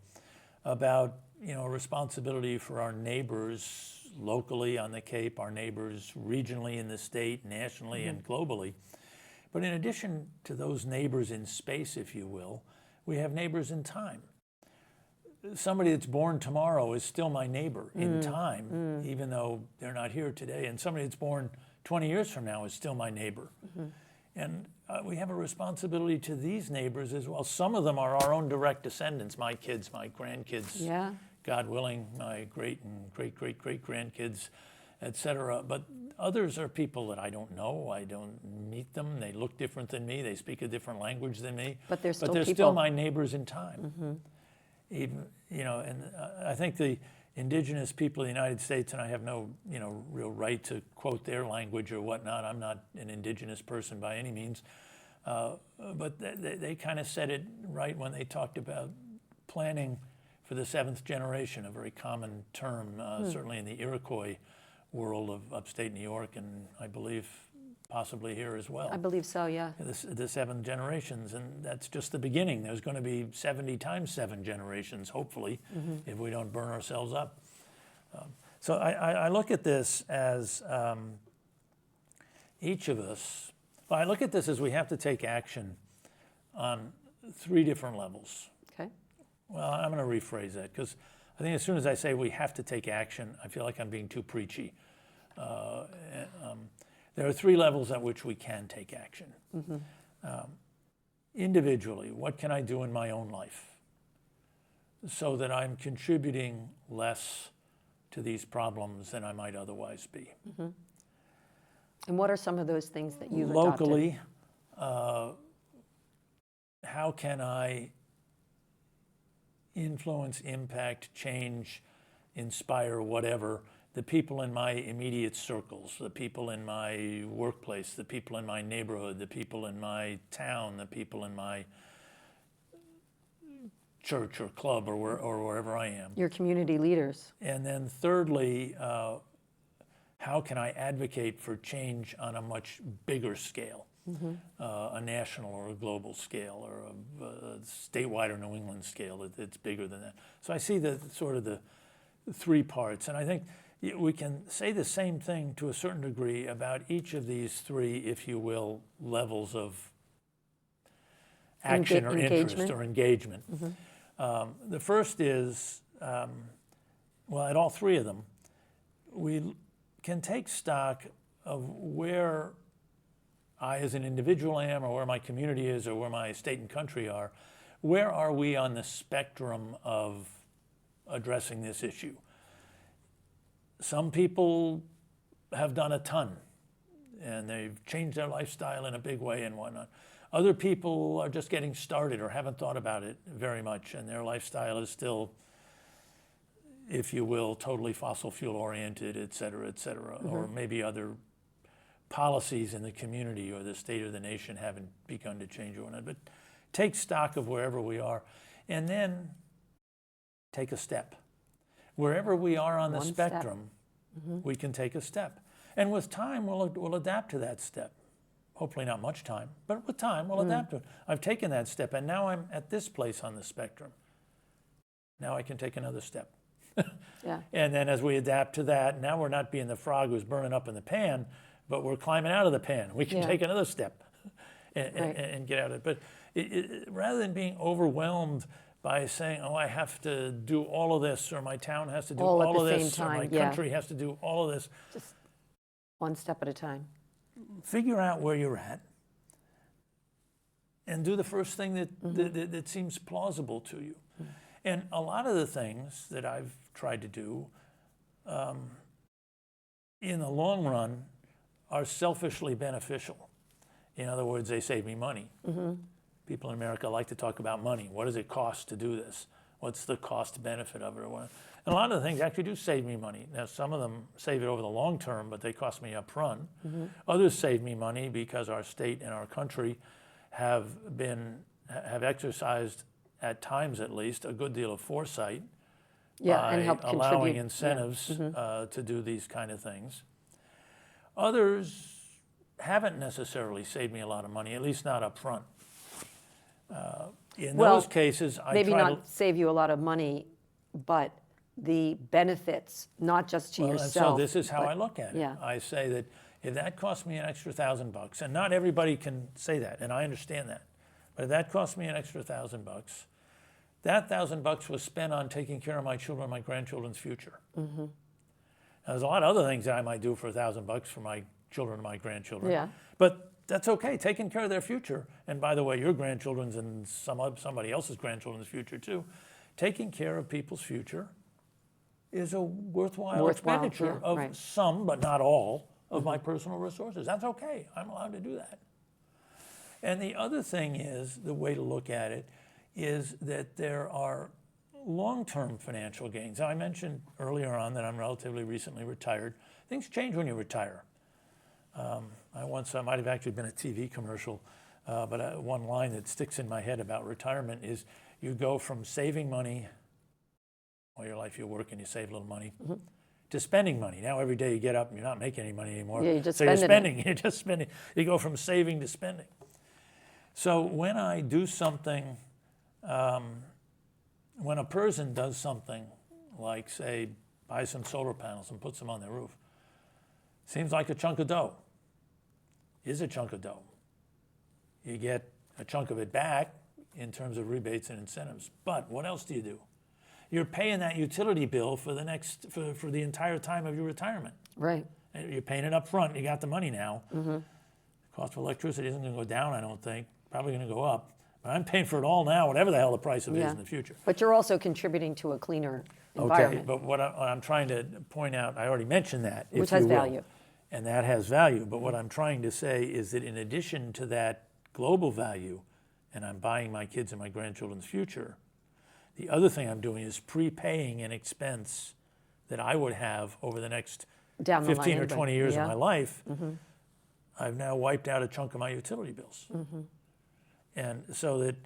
about responsibility for our neighbors locally on the Cape, our neighbors regionally in the state, nationally and globally. But in addition to those neighbors in space, if you will, we have neighbors in time. Somebody that's born tomorrow is still my neighbor in time, even though they're not here today. And somebody that's born 20 years from now is still my neighbor. And we have a responsibility to these neighbors as well. Some of them are our own direct descendants, my kids, my grandkids, God willing, my great and great-great-great-grandkids, et cetera. But others are people that I don't know. I don't meet them. They look different than me. They speak a different language than me. But they're still still my neighbors in time. Even, and I think the indigenous people of the United States, and I have no, real right to quote their language or whatnot. I'm not an indigenous person by any means. But they kind of said it right when they talked about planning for the seventh generation, a very common term, certainly in the Iroquois world of upstate New York, and I believe possibly here as well. I believe so, yeah. The 7 generations, and that's just the beginning. There's going to be 70 times 7 generations, hopefully, if we don't burn ourselves up. So I look at this as each of us, I look at this as we have to take action on 3 different levels. Okay. Well, I'm going to rephrase that, because I think as soon as I say we have to take action, I feel like I'm being too preachy. There are 3 levels at which we can take action. Individually, what can I do in my own life so that I'm contributing less to these problems than I might otherwise be? And what are some of those things that you've Locally, how can I influence, impact, change, inspire, whatever, the people in my immediate circles, the people in my workplace, the people in my neighborhood, the people in my town, the people in my church or club or wherever I am. Your community leaders. And then thirdly, how can I advocate for change on a much bigger scale, a national or a global scale or a statewide or New England scale that's bigger than that. So I see the sort of the 3 parts, and I think we can say the same thing to a certain degree about each of these 3, if you will, levels of action or interest or engagement. The first is, at all 3 of them, we can take stock of where I as an individual am, or where my community is, or where my state and country are. Where are we on the spectrum of addressing this issue? Some people have done a ton, and they've changed their lifestyle in a big way and whatnot. Other people are just getting started or haven't thought about it very much, and their lifestyle is still, if you will, totally fossil fuel oriented, et cetera, or maybe other policies in the community or the state or the nation haven't begun to change on it. But take stock of wherever we are, and then take a step. Wherever we are on the spectrum, we can take a step. And with time, we'll adapt to that step. Hopefully not much time, but with time, we'll adapt to it. I've taken that step, and now I'm at this place on the spectrum. Now I can take another step. Yeah. And then as we adapt to that, now we're not being the frog who's burning up in the pan, but we're climbing out of the pan. We can take another step and get out of it. But rather than being overwhelmed by saying, oh, I have to do all of this, or my town has to do all of this, or my country has to do all of this. Just one step at a time. Figure out where you're at and do the first thing that seems plausible to you. And a lot of the things that I've tried to do in the long run are selfishly beneficial. In other words, they save me money. People in America like to talk about money. What does it cost to do this? What's the cost benefit of it? And a lot of the things actually do save me money. Now, some of them save it over the long term, but they cost me up front. Others save me money because our state and our country have exercised, at times at least, a good deal of foresight by and help allowing incentives to do these kind of things. Others haven't necessarily saved me a lot of money, at least not up front. In those cases, I maybe try not save you a lot of money, but the benefits, not just to yourself. So this is how I look at it. Yeah. I say that if that costs me an extra $1,000, and not everybody can say that, and I understand that, but if that cost me an extra $1,000, that $1,000 was spent on taking care of my children, my grandchildren's future. Now, there's a lot of other things that I might do for $1,000 for my children and my grandchildren. Yeah. But that's okay, taking care of their future. And by the way, your grandchildren's and somebody else's grandchildren's future too. Taking care of people's future is a worthwhile expenditure of some, but not all, of my personal resources. That's okay. I'm allowed to do that. And the other thing is, the way to look at it is that there are long-term financial gains. Now, I mentioned earlier on that I'm relatively recently retired. Things change when you retire. I might have actually been a TV commercial, but one line that sticks in my head about retirement is you go from saving money, all your life you work and you save a little money, to spending money. Now every day you get up and you're not making any money anymore. Yeah, you're just you're just spending. You go from saving to spending. So when I do something, when a person does something like, say, buy some solar panels and puts them on their roof, seems like a chunk of dough. Is a chunk of dough. You get a chunk of it back in terms of rebates and incentives. But what else do you do? You're paying that utility bill for the entire time of your retirement. Right. And you're paying it up front. You got the money now. The cost of electricity isn't going to go down, I don't think. Probably going to go up. But I'm paying for it all now, whatever the hell the price of it is in the future. But you're also contributing to a cleaner environment. Okay, but what I'm trying to point out, I already mentioned that. Which has value. And that has value. But what I'm trying to say is that in addition to that global value, and I'm buying my kids and my grandchildren's future, the other thing I'm doing is prepaying an expense that I would have over the next 15 or 20 years of my life. I've now wiped out a chunk of my utility bills. And so that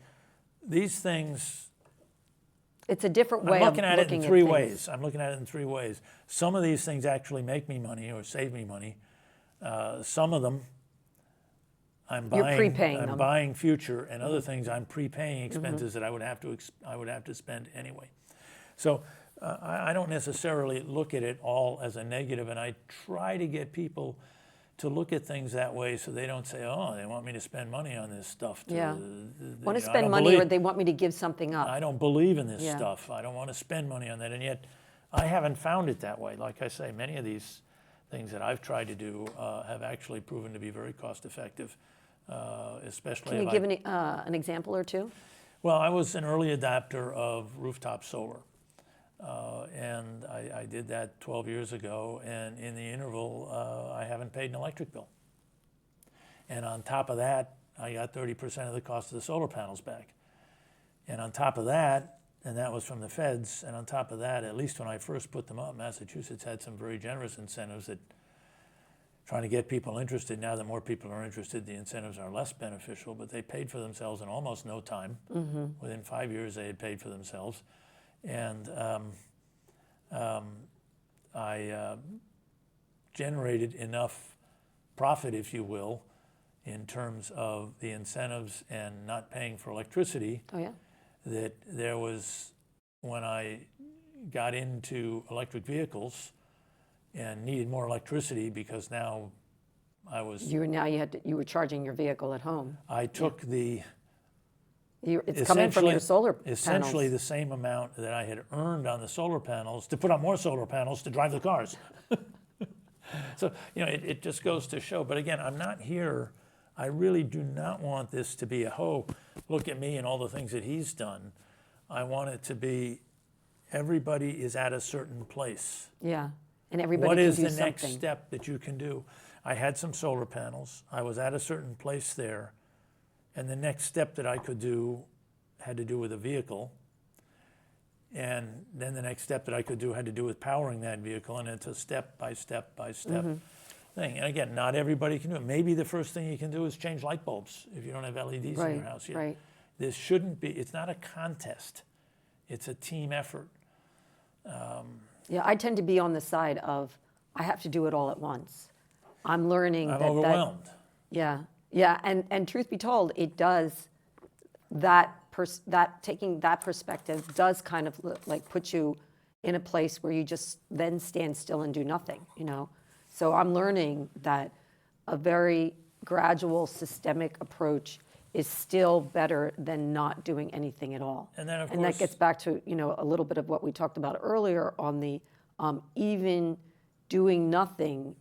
these things, it's a different way I'm looking of at it looking in three at things. ways. I'm looking at it in three ways. Some of these things actually make me money or save me money. Some of them I'm buying future, and other things I'm prepaying expenses that I would have to spend anyway. So I don't necessarily look at it all as a negative, and I try to get people to look at things that way so they don't say, oh, they want me to spend money on this stuff. Want to spend money, or they want me to give something up. I don't believe in this stuff. I don't want to spend money on that. And yet I haven't found it that way. Like I say, many of these things that I've tried to do have actually proven to be very cost effective, especially. Can you give an example or two? Well, I was an early adopter of rooftop solar. And I did that 12 years ago, and in the interval, I haven't paid an electric bill. And on top of that, I got 30% of the cost of the solar panels back. And on top of that, and that was from the feds, and on top of that, at least when I first put them up, Massachusetts had some very generous incentives that trying to get people interested. Now that more people are interested, the incentives are less beneficial, but they paid for themselves in almost no time. Within 5 years, they had paid for themselves. And I generated enough profit, if you will, in terms of the incentives and not paying for electricity. Oh, yeah. That there was, when I got into electric vehicles and needed more electricity because now I was... You were charging your vehicle at home. I took the... It's coming from your solar panels. Essentially the same amount that I had earned on the solar panels to put on more solar panels to drive the cars. So, you know, it just goes to show. But again, I'm not here... I really do not want this to be look at me and all the things that he's done. I want it to be, everybody is at a certain place. Yeah, and everybody what can is do the something. next step that you can do? I had some solar panels. I was at a certain place there. And the next step that I could do had to do with a vehicle. And then the next step that I could do had to do with powering that vehicle. And it's a step by step by step thing. And again, not everybody can do it. Maybe the first thing you can do is change light bulbs if you don't have LEDs in your house yet. Right. This shouldn't be, it's not a contest. It's a team effort. Yeah, I tend to be on the side of, I have to do it all at once. I'm learning I'm overwhelmed. Yeah, and truth be told, it does, taking that perspective does kind of like put you in a place where you just then stand still and do nothing, you know? So I'm learning that a very gradual systemic approach is still better than not doing anything at all. And then, of and course, that gets back to, you know, a little bit of what we talked about earlier on the even doing nothing,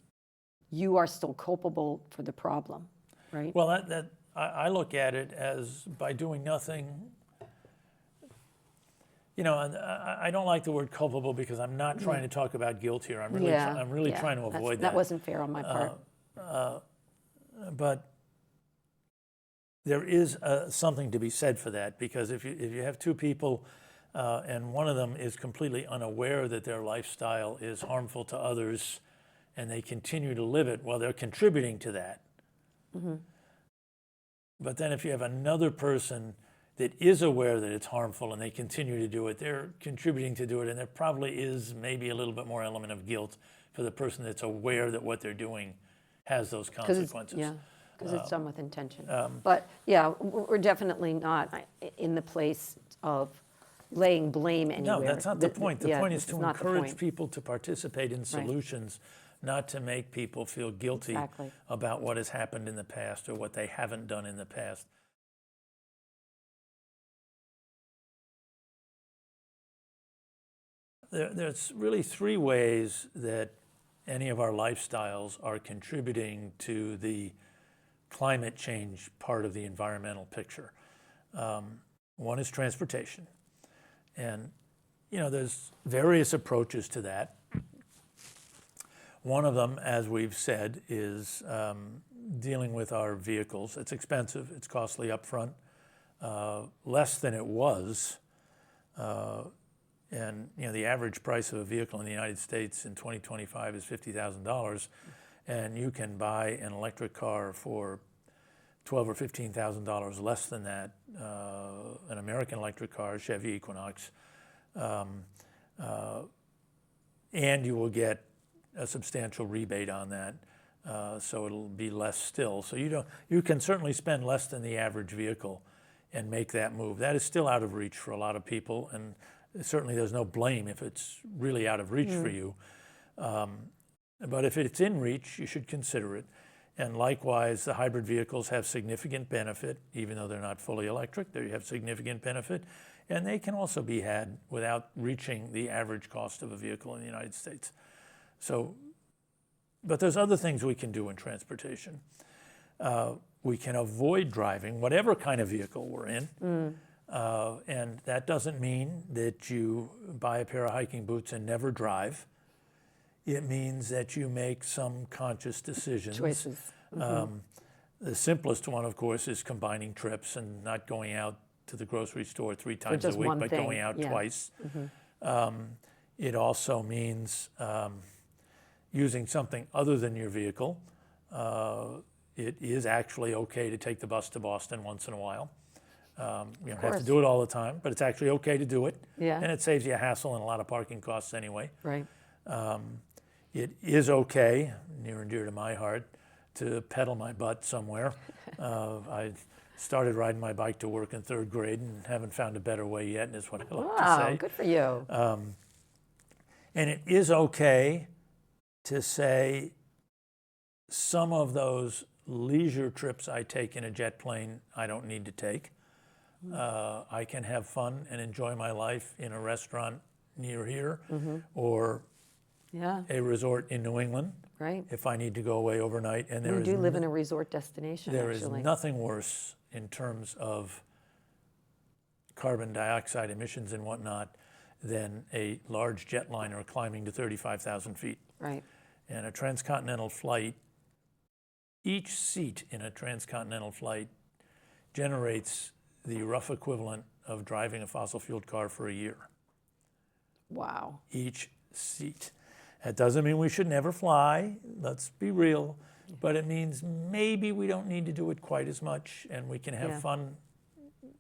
you are still culpable for the problem, right? Well, I look at it as by doing nothing. You know, I don't like the word culpable because I'm not trying to talk about guilt here. I'm really trying to avoid that. That wasn't fair on my part. But there is something to be said for that, because if you have two people and one of them is completely unaware that their lifestyle is harmful to others and they continue to live it, well, they're contributing to that. But then if you have another person that is aware that it's harmful and they continue to do it, they're contributing to do it, and there probably is maybe a little bit more element of guilt for the person that's aware that what they're doing has those consequences. Because it's done with intention. But yeah, we're definitely not in the place of laying blame anywhere. No, that's not the point. The point is to encourage people to participate in solutions, not to make people feel guilty about what has happened in the past or what they haven't done in the past. There's really three ways that any of our lifestyles are contributing to the climate change part of the environmental picture. One is transportation. And, you know, there's various approaches to that. One of them, as we've said, is dealing with our vehicles. It's expensive, it's costly up front, less than it was. And, you know, the average price of a vehicle in the United States in 2025 is $50,000, and you can buy an electric car for $12,000 or $15,000 less than that, an American electric car, Chevy Equinox, and you will get a substantial rebate on that, so it'll be less still. So you can certainly spend less than the average vehicle and make that move. That is still out of reach for a lot of people, and certainly there's no blame if it's really out of reach for you. But if it's in reach, you should consider it. And likewise, the hybrid vehicles have significant benefit, even though they're not fully electric. They have significant benefit, and they can also be had without reaching the average cost of a vehicle in the United States. So, but there's other things we can do in transportation. We can avoid driving whatever kind of vehicle we're in. And that doesn't mean that you buy a pair of hiking boots and never drive. It means that you make some conscious decisions. Choices. The simplest one, of course, is combining trips and not going out to the grocery store 3 times a just week, one but thing, going out yeah. twice. It also means using something other than your vehicle. It is actually okay to take the bus to Boston once in a while. You don't have to do it all the time, but it's actually okay to do it. Yeah. And it saves you a hassle and a lot of parking costs anyway. Right. It is okay, near and dear to my heart, to pedal my butt somewhere. I started riding my bike to work in 3rd grade and haven't found a better way yet, is what I like to say. Wow, good for you. And it is okay to say some of those leisure trips I take in a jet plane I don't need to take. I can have fun and enjoy my life in a restaurant near here or Yeah, a resort in New England right. if I need to go away overnight. And We do live in a resort destination, there is actually. nothing worse in terms of carbon dioxide emissions and whatnot than a large jetliner climbing to 35,000 feet. Right. And a transcontinental flight, each seat in a transcontinental flight generates the rough equivalent of driving a fossil-fueled car for a year. Wow. Each seat. That doesn't mean we should never fly, let's be real, but it means maybe we don't need to do it quite as much and we can have fun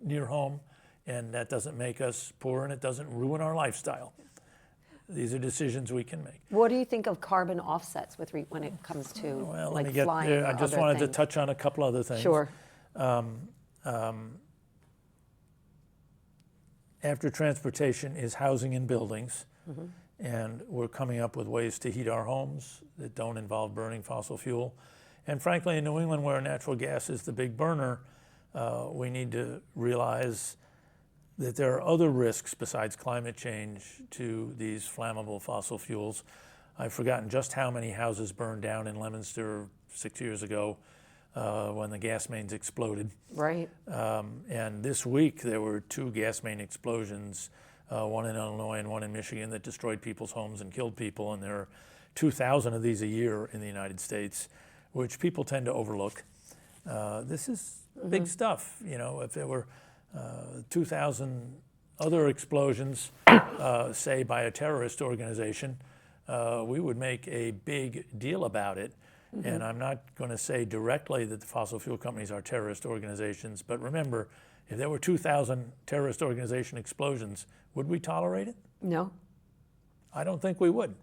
near home, and that doesn't make us poor and it doesn't ruin our lifestyle. These are decisions we can make. What do you think of carbon offsets when it comes to Well, let like me get flying there. or I just other wanted to things? touch on a couple other things. Sure. After transportation is housing and buildings, and we're coming up with ways to heat our homes that don't involve burning fossil fuel. And frankly, in New England, where natural gas is the big burner, we need to realize that there are other risks besides climate change to these flammable fossil fuels. I've forgotten just how many houses burned down in Leominster 6 years ago when the gas mains exploded. Right. And this week there were 2 gas main explosions, one in Illinois and one in Michigan, that destroyed people's homes and killed people. And there are 2,000 of these a year in the United States, which people tend to overlook. This is big stuff. You know, if there were 2,000 other explosions, say by a terrorist organization, we would make a big deal about it. And I'm not going to say directly that the fossil fuel companies are terrorist organizations, but remember, if there were 2,000 terrorist organization explosions, would we tolerate it? No. I don't think we would.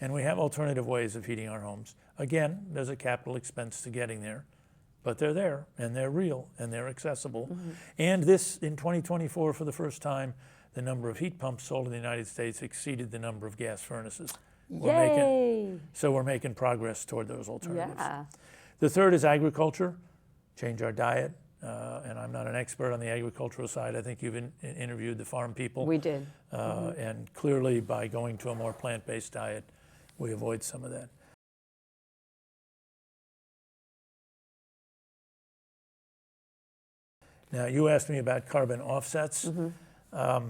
And we have alternative ways of heating our homes. Again, there's a capital expense to getting there, but they're there, and they're real, and they're accessible. And this, in 2024, for the first time, the number of heat pumps sold in the United States exceeded the number of gas furnaces. Yay! So we're making progress toward those alternatives. Yeah. The third is agriculture, change our diet. And I'm not an expert on the agricultural side. I think you've interviewed the farm people. We did. And clearly by going to a more plant-based diet, we avoid some of that. Now, you asked me about carbon offsets. I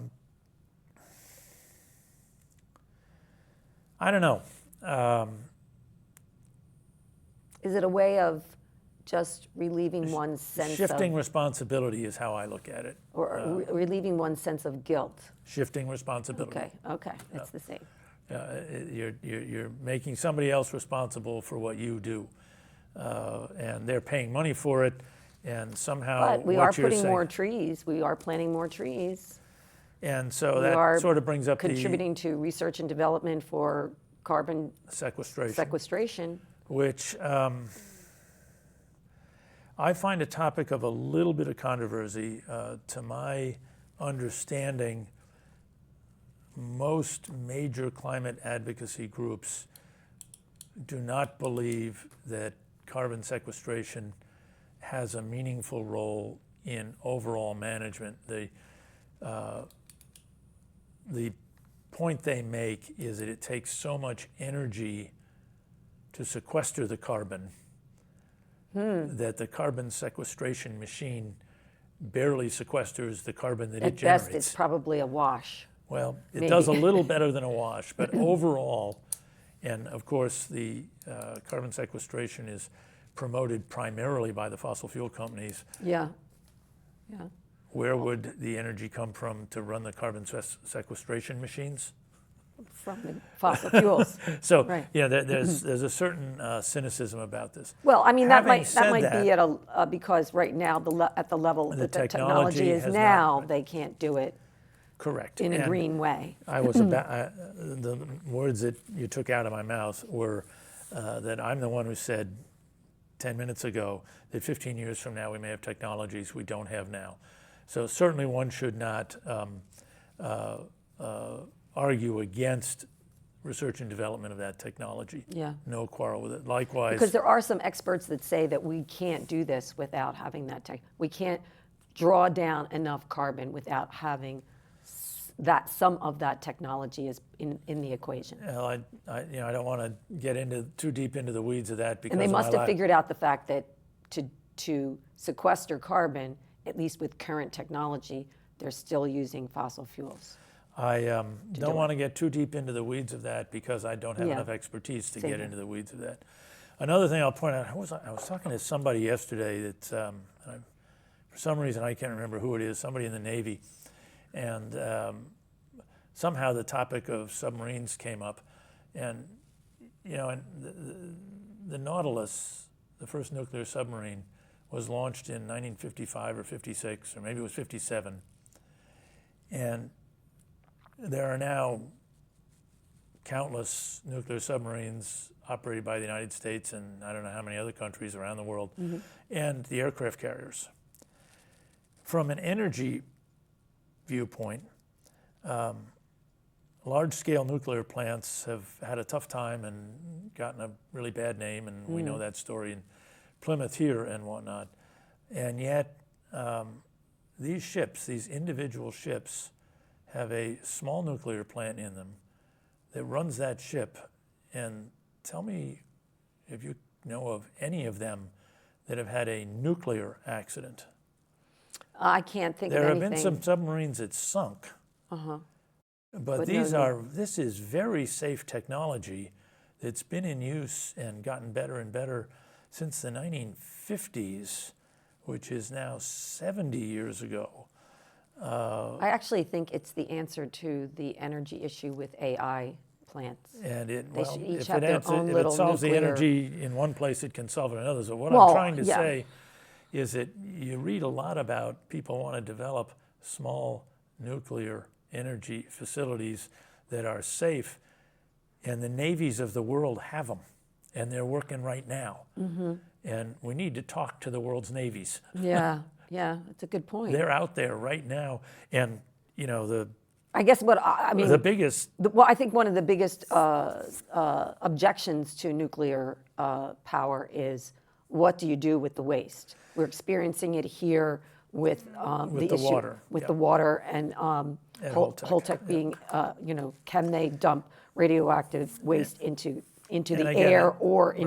don't know. Is it a way of just relieving one's sense Shifting of, responsibility is how I look at it. or relieving one's sense of guilt? Shifting responsibility. Okay, it's the same. You're making somebody else responsible for what you do, and they're paying money for it, and somehow But we what are you're putting saying, more trees. We are planting more trees. and so We that are sort of brings up contributing to research and development for carbon the sequestration, sequestration. which I find a topic of a little bit of controversy. To my understanding, most major climate advocacy groups do not believe that carbon sequestration has a meaningful role in overall management. The point they make is that it takes so much energy to sequester the carbon that the carbon sequestration machine barely sequesters the carbon that it At generates. best, it's probably a wash. Well, it Maybe. does a little better than a wash, but overall, and of course the carbon sequestration is promoted primarily by the fossil fuel companies, Yeah. where would the energy come from to run the carbon sequestration machines? From the fossil fuels. So, Right. there's a certain cynicism about this. Well, I mean, that Having might said be at because right now at the level that the technology is has now, not- they can't do it Correct. in a And green way. I was about the words that you took out of my mouth were that I'm the one who said 10 minutes ago that 15 years from now we may have technologies we don't have now. So certainly one should not argue against research and development of that technology. Yeah. No quarrel with it. Likewise, Because there are some experts that say that we can't do this without having that tech. We can't draw down enough carbon without having some of that technology is in the equation. well, I don't want to get too deep into the weeds of that because And they of must my have life. figured out the fact that to sequester carbon, at least with current technology, they're still using fossil fuels. I do don't it. want to get too deep into the weeds of that because I don't have Yeah. enough expertise to Same get here. into the weeds of that. Another thing I'll point out, I was talking to somebody yesterday that, for some reason I can't remember who it is, somebody in the Navy, and somehow the topic of submarines came up. And, and the Nautilus, the first nuclear submarine, was launched in 1955 or 56, or maybe it was 57. And there are now countless nuclear submarines operated by the United States and I don't know how many other countries around the world, and the aircraft carriers. From an energy viewpoint, large-scale nuclear plants have had a tough time and gotten a really bad name, and we know that story in Plymouth here and whatnot. And yet, these ships, these individual ships, have a small nuclear plant in them that runs that ship. And tell me if you know of any of them that have had a nuclear accident. I can't think There of have anything. been some submarines that sunk, but this is very safe technology that's been in use and gotten better and better since the 1950s, which is now 70 years ago. I actually think it's the answer to the energy issue with AI plants. And They should each if have their own if little it solves the nuclear- energy in one place, it can solve it in another. So what Well, I'm trying to yeah. say is that you read a lot about people want to develop small nuclear energy facilities that are safe, and the navies of the world have them, and they're working right now. And we need to talk to the world's navies. Yeah, that's a good point. They're out there right now, and I guess what I mean. the biggest Well, I think one of the biggest objections to nuclear power is what do you do with the waste? We're experiencing it here with the the issue water, with yeah. the water and Holtec, Holtec being, can they dump radioactive waste into And the I get air it. or Right.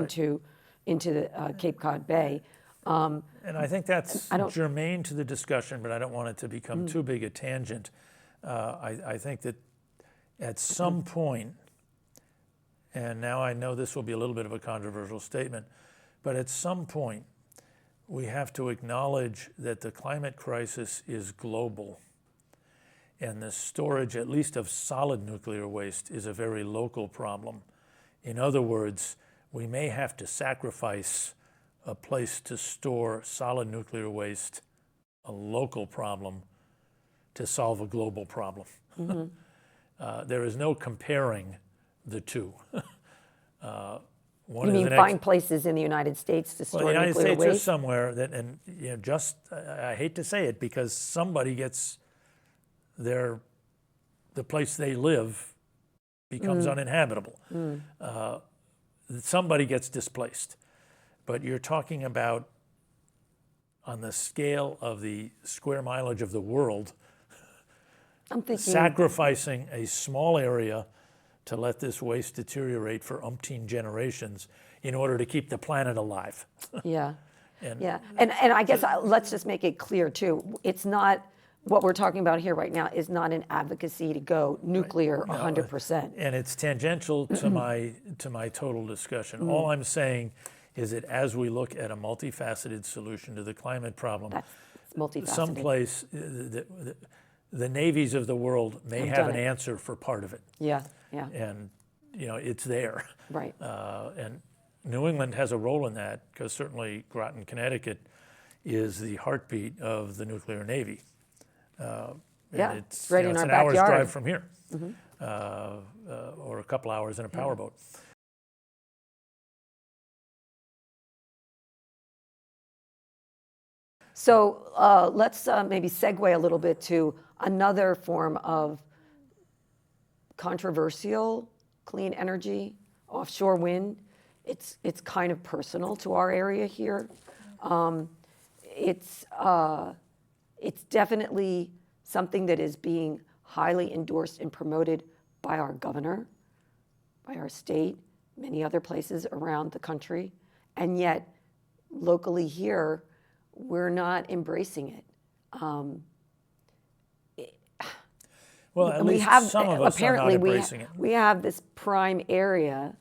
into the Cape Cod Bay? And I think that's I don't- germane to the discussion, but I don't want it to become too big a tangent. I think that at some point, and now I know this will be a little bit of a controversial statement, but at some point, we have to acknowledge that the climate crisis is global. And the storage, at least of solid nuclear waste, is a very local problem. In other words, we may have to sacrifice a place to store solid nuclear waste, a local problem, to solve a global problem. There is no comparing the two. One You is mean an find places in the United States to store well, the United nuclear States is waste? somewhere that, and I hate to say it because somebody gets the place they live becomes uninhabitable. Somebody gets displaced. But you're talking about, on the scale of the square mileage of the world, I'm thinking. sacrificing a small area to let this waste deteriorate for umpteen generations in order to keep the planet alive. Yeah. And- Yeah. And I guess let's just make it clear too. It's not what we're talking about here right now is not an advocacy to go nuclear 100%. And it's tangential to my total discussion. All I'm saying is that as we look at a multifaceted solution to the climate problem, That's multifaceted. someplace the navies of the world may have an answer for part of it. Yeah, yeah. And, it's there. Right. And New England has a role in that, because certainly Groton, Connecticut is the heartbeat of the nuclear navy. It's right in our an backyard. hour's drive from here, or a couple hours in a powerboat. So let's maybe segue a little bit to another form of controversial clean energy, offshore wind. It's kind of personal to our area here. It's definitely something that is being highly endorsed and promoted by our governor, by our state, many other places around the country, and yet locally here, we're not embracing it. Well, at least some of us are not embracing it. We have this prime area,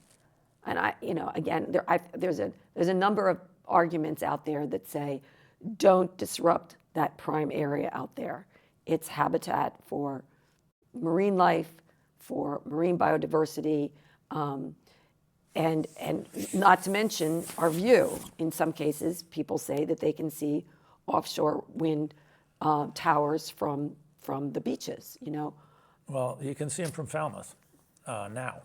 and again, there's a number of arguments out there that say, don't disrupt that prime area out there. It's habitat for marine life, for marine biodiversity, and not to mention our view. In some cases, people say that they can see offshore wind towers from the beaches, Well, you can see them from Falmouth now.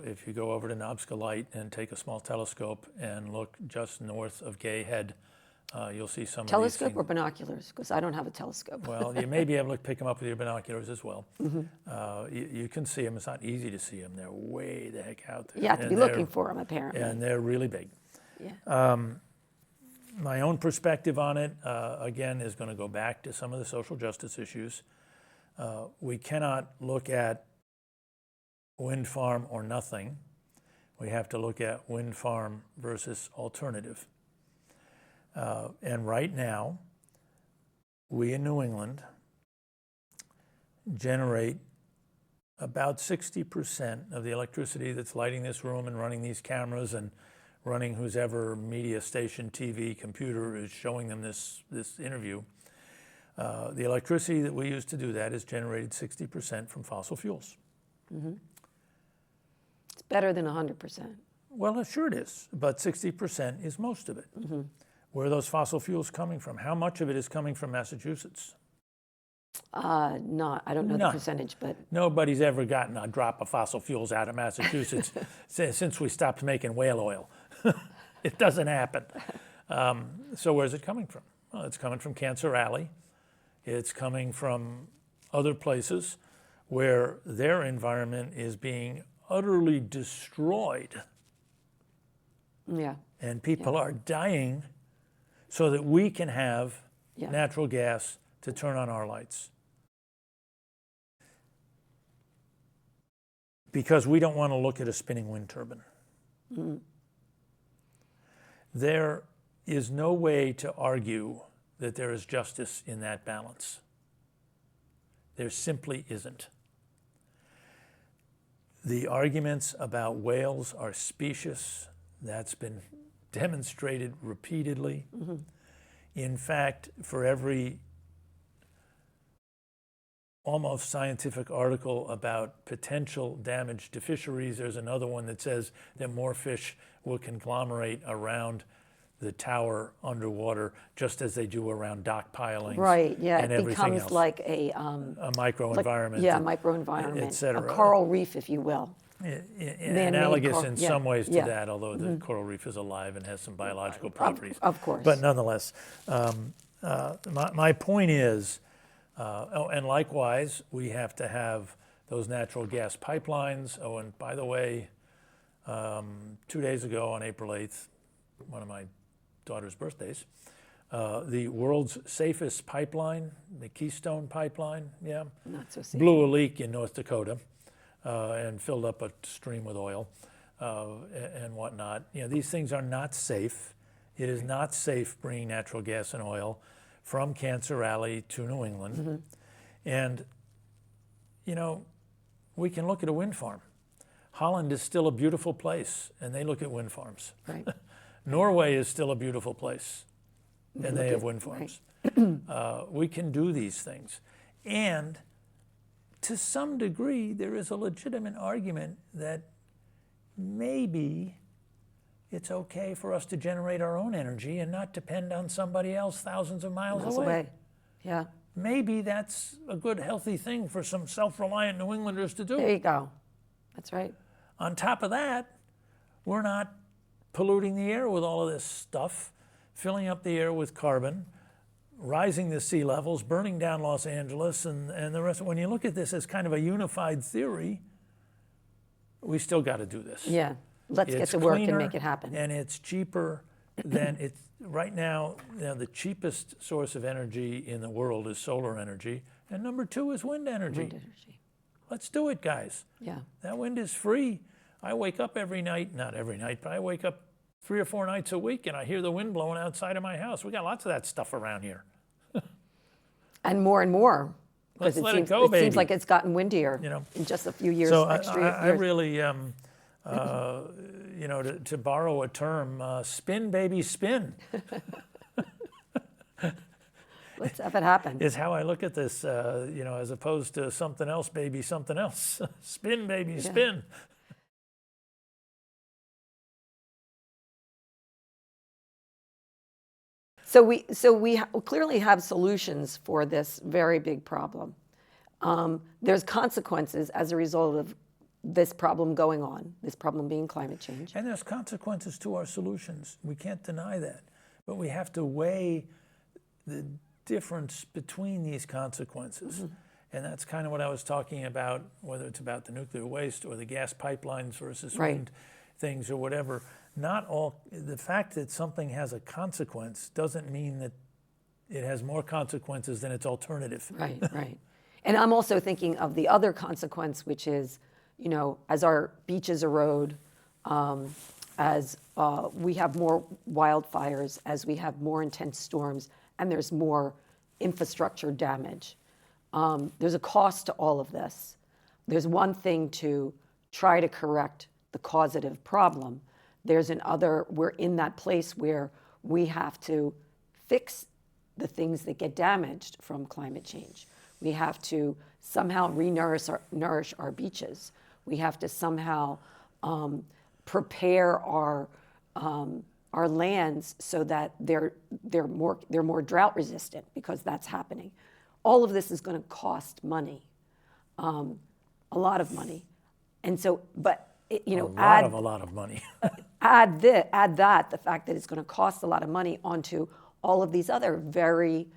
If you go over to Nobska Light and take a small telescope and look just north of Gay Head, you'll see some telescope of these or binoculars? Because I don't have a telescope. Well, you may be able to pick them up with your binoculars as well. You can see them. It's not easy to see them. They're way the heck out there. You have to be looking for them, apparently. And they're really big. Yeah. My own perspective on it, again, is going to go back to some of the social justice issues. We cannot look at wind farm or nothing. We have to look at wind farm versus alternative. And right now, we in New England generate about 60% of the electricity that's lighting this room and running these cameras and running whoever media station, TV, computer is showing them this interview. The electricity that we use to do that is generated 60% from fossil fuels. It's better than 100%. Well, sure it is, but 60% is most of it. Where are those fossil fuels coming from? How much of it is coming from Massachusetts? I don't know the percentage, but nobody's ever gotten a drop of fossil fuels out of Massachusetts since we stopped making whale oil. It doesn't happen. So where's it coming from? Well, it's coming from Cancer Alley. It's coming from other places where their environment is being utterly destroyed. Yeah. And people are dying so that we can have natural gas to turn on our lights. Because we don't want to look at a spinning wind turbine. There is no way to argue that there is justice in that balance. There simply isn't. The arguments about whales are specious. That's been demonstrated repeatedly. In fact, for every almost scientific article about potential damage to fisheries, there's another one that says that more fish will conglomerate around the tower underwater, just as they do around dock pilings. Right, yeah, and it becomes else. like a microenvironment. Microenvironment, et cetera. a coral reef, if you will. Analogous in some ways to that, although the coral reef is alive and has some biological properties. Of course. But nonetheless, my point is, and likewise, we have to have those natural gas pipelines. Oh, and by the way, 2 days ago on April 8th, one of my daughter's birthdays, the world's safest pipeline, the Keystone Pipeline, Not so safe. blew a leak in North Dakota and filled up a stream with oil and whatnot. These things are not safe. It is not safe bringing natural gas and oil from Cancer Alley to New England. And, we can look at a wind farm. Holland is still a beautiful place, and they look at wind farms. Right. Norway is still a beautiful place, and they have wind farms. We can do these things. And to some degree, there is a legitimate argument that maybe it's okay for us to generate our own energy and not depend on somebody else thousands of miles away. Yeah. Maybe that's a good, healthy thing for some self-reliant New Englanders to do. There you go. That's right. On top of that, we're not polluting the air with all of this stuff, filling up the air with carbon, rising the sea levels, burning down Los Angeles, and the rest. When you look at this as kind of a unified theory, we still got to do this. Yeah. Let's get to work and make it happen. And it's cheaper than it's right now. The cheapest source of energy in the world is solar energy, and number 2 is wind energy. Wind energy. Let's do it, guys. Yeah. That wind is free. I wake up every night, not every night, but I wake up 3 or 4 nights a week and I hear the wind blowing outside of my house. We got lots of that stuff around here. And more. Let's let it go, it baby. seems like it's gotten windier in just a few years. So extra I years. really, to borrow a term, spin, baby, spin. Let's have it happen. Is how I look at this, as opposed to something else, baby, something else. Spin, baby, spin. So we clearly have solutions for this very big problem. There's consequences as a result of this problem going on, this problem being climate change. And there's consequences to our solutions. We can't deny that. But we have to weigh the difference between these consequences. Mm-hmm. And that's kind of what I was talking about, whether it's about the nuclear waste or the gas pipelines versus wind things or whatever. Not all, the fact that something has a consequence doesn't mean that it has more consequences than its alternative. Right. And I'm also thinking of the other consequence, which is, as our beaches erode, as we have more wildfires, as we have more intense storms, and there's more infrastructure damage. There's a cost to all of this. There's one thing to try to correct the causative problem. There's another, we're in that place where we have to fix the things that get damaged from climate change. We have to somehow nourish our beaches. We have to somehow prepare our lands so that they're more drought resistant, because that's happening. All of this is going to cost money, a lot of money, and so a lot of money. add that the fact that it's going to cost a lot of money onto all of these other very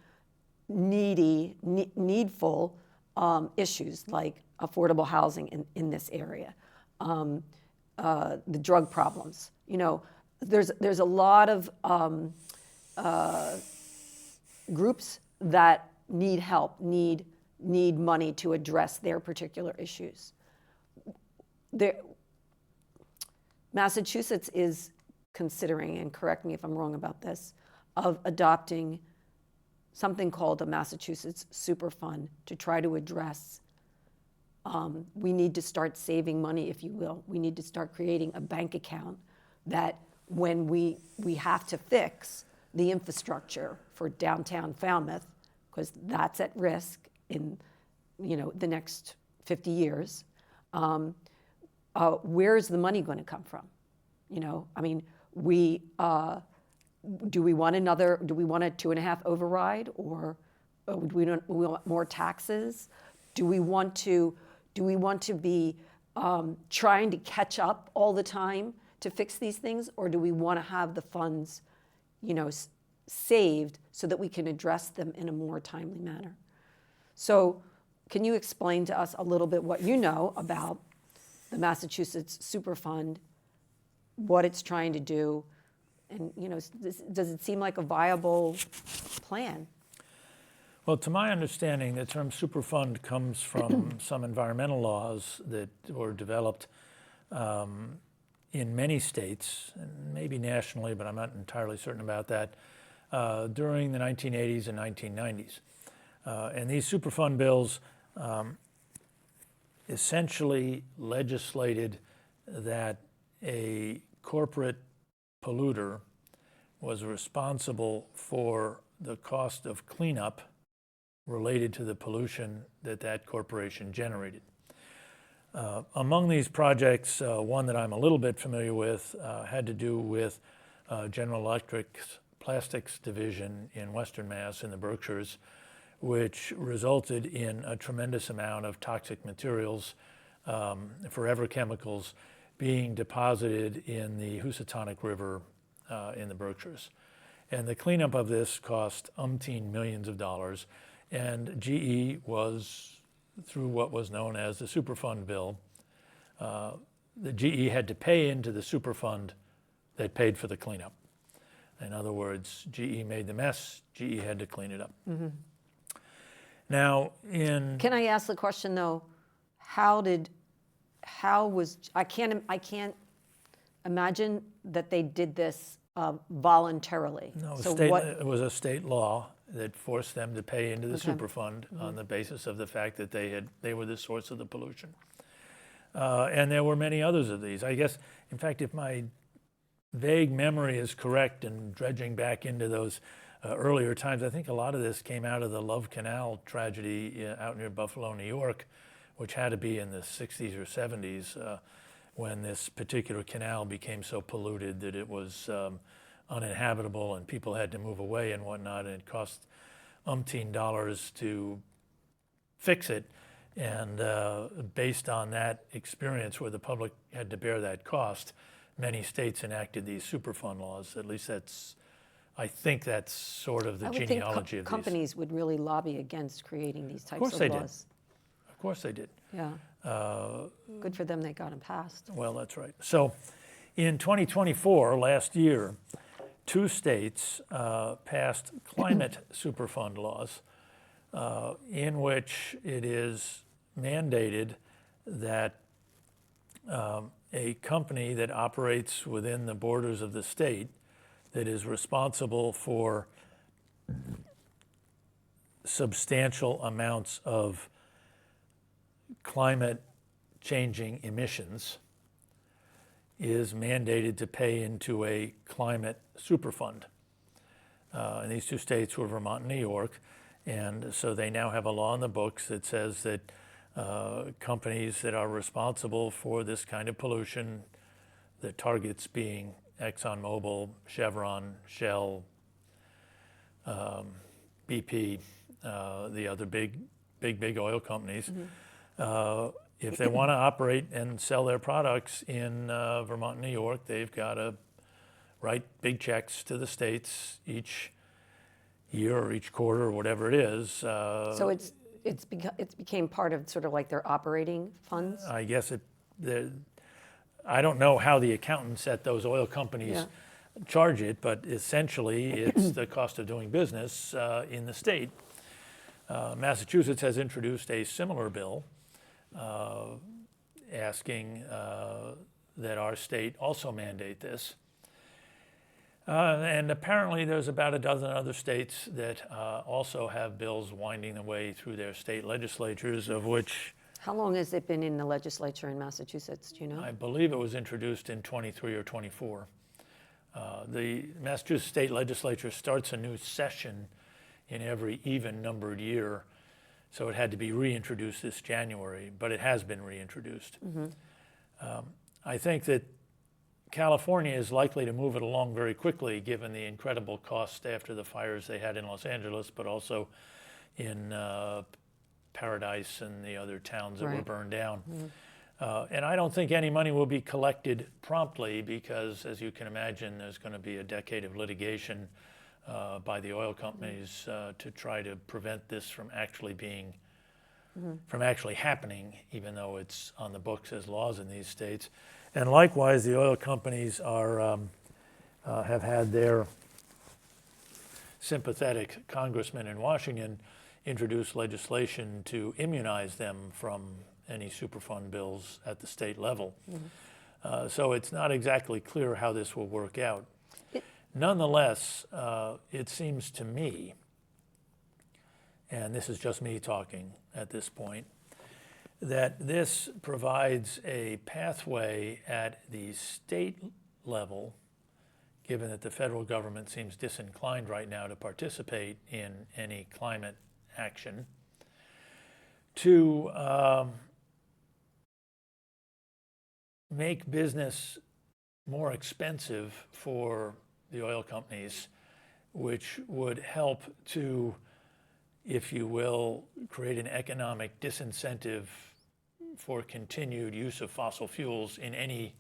needful issues like affordable housing in this area, the drug problems. There's a lot of groups that need help, need money to address their particular issues. Massachusetts is considering, and correct me if I'm wrong about this, of adopting something called a Massachusetts Superfund to try to address. We need to start saving money, if you will. We need to start creating a bank account that when we have to fix the infrastructure for downtown Falmouth, because that's at risk in the next 50 years, where's the money going to come from? Do we want a 2.5 override, or we want more taxes? Do we want to be trying to catch up all the time to fix these things, or do we want to have the funds, saved so that we can address them in a more timely manner? So, can you explain to us a little bit what you know about the Massachusetts Superfund, what it's trying to do, and does it seem like a viable plan? Well, to my understanding, the term Superfund comes from some environmental laws that were developed in many states, and maybe nationally, but I'm not entirely certain about that, during the 1980s and 1990s. And these Superfund bills essentially legislated that a corporate polluter was responsible for the cost of cleanup related to the pollution that that corporation generated. Among these projects, one that I'm a little bit familiar with had to do with General Electric's plastics division in Western Mass in the Berkshires, which resulted in a tremendous amount of toxic materials, forever chemicals, being deposited in the Housatonic River in the Berkshires. And the cleanup of this cost umpteen millions of dollars, and GE was, through what was known as the Superfund bill, the GE had to pay into the Superfund that paid for the cleanup. In other words, GE made the mess, GE had to clean it up. Mm-hmm. Now, Can I ask the question though? I can't imagine that they did this voluntarily. No, So it was a state law that forced them to pay into the Okay. Superfund on the basis of the fact that they were the source of the pollution. And there were many others of these. I guess, in fact, if my vague memory is correct and dredging back into those earlier times, I think a lot of this came out of the Love Canal tragedy out near Buffalo, New York, which had to be in the 60s or 70s when this particular canal became so polluted that it was uninhabitable and people had to move away and whatnot, and it cost umpteen dollars to fix it. And based on that experience where the public had to bear that cost, many states enacted these Superfund laws. At least I think that's sort of the I would genealogy think of these. Companies would really lobby against creating these types of laws. Of course they did. Of course they did. Yeah. Good for them they got them passed. Well, that's right. So in 2024, last year, 2 states passed climate Superfund laws in which it is mandated that a company that operates within the borders of the state that is responsible for substantial amounts of climate changing emissions is mandated to pay into a climate Superfund. And these 2 states were Vermont and New York. And so they now have a law in the books that says that companies that are responsible for this kind of pollution, the targets being ExxonMobil, Chevron, Shell, BP, the other big oil companies, if they want to operate and sell their products in Vermont and New York, they've got to write big checks to the states each year or each quarter or whatever it is. So it's became part of sort of like their operating funds? I guess I don't know how the accountants at those oil companies charge it, but essentially it's the cost of doing business in the state. Massachusetts has introduced a similar bill asking that our state also mandate this. And apparently there's about a dozen other states that also have bills winding their way through their state legislatures, of which... How long has it been in the legislature in Massachusetts, do you know? I believe it was introduced in 23 or 24. The Massachusetts state legislature starts a new session in every even-numbered year, so it had to be reintroduced this January, but it has been reintroduced. I think that California is likely to move it along very quickly given the incredible cost after the fires they had in Los Angeles, but also in Paradise and the other towns that were burned down. And I don't think any money will be collected promptly because, as you can imagine, there's going to be a decade of litigation by the oil companies to try to prevent this from actually happening, even though it's on the books as laws in these states. And likewise, the oil companies have had their sympathetic congressmen in Washington introduce legislation to immunize them from any Superfund bills at the state level. So it's not exactly clear how this will work out. Nonetheless, it seems to me, and this is just me talking at this point, that this provides a pathway at the state level, given that the federal government seems disinclined right now to participate in any climate action, to make business more expensive for the oil companies, which would help to, if you will, create an economic disincentive for continued use of fossil fuels in any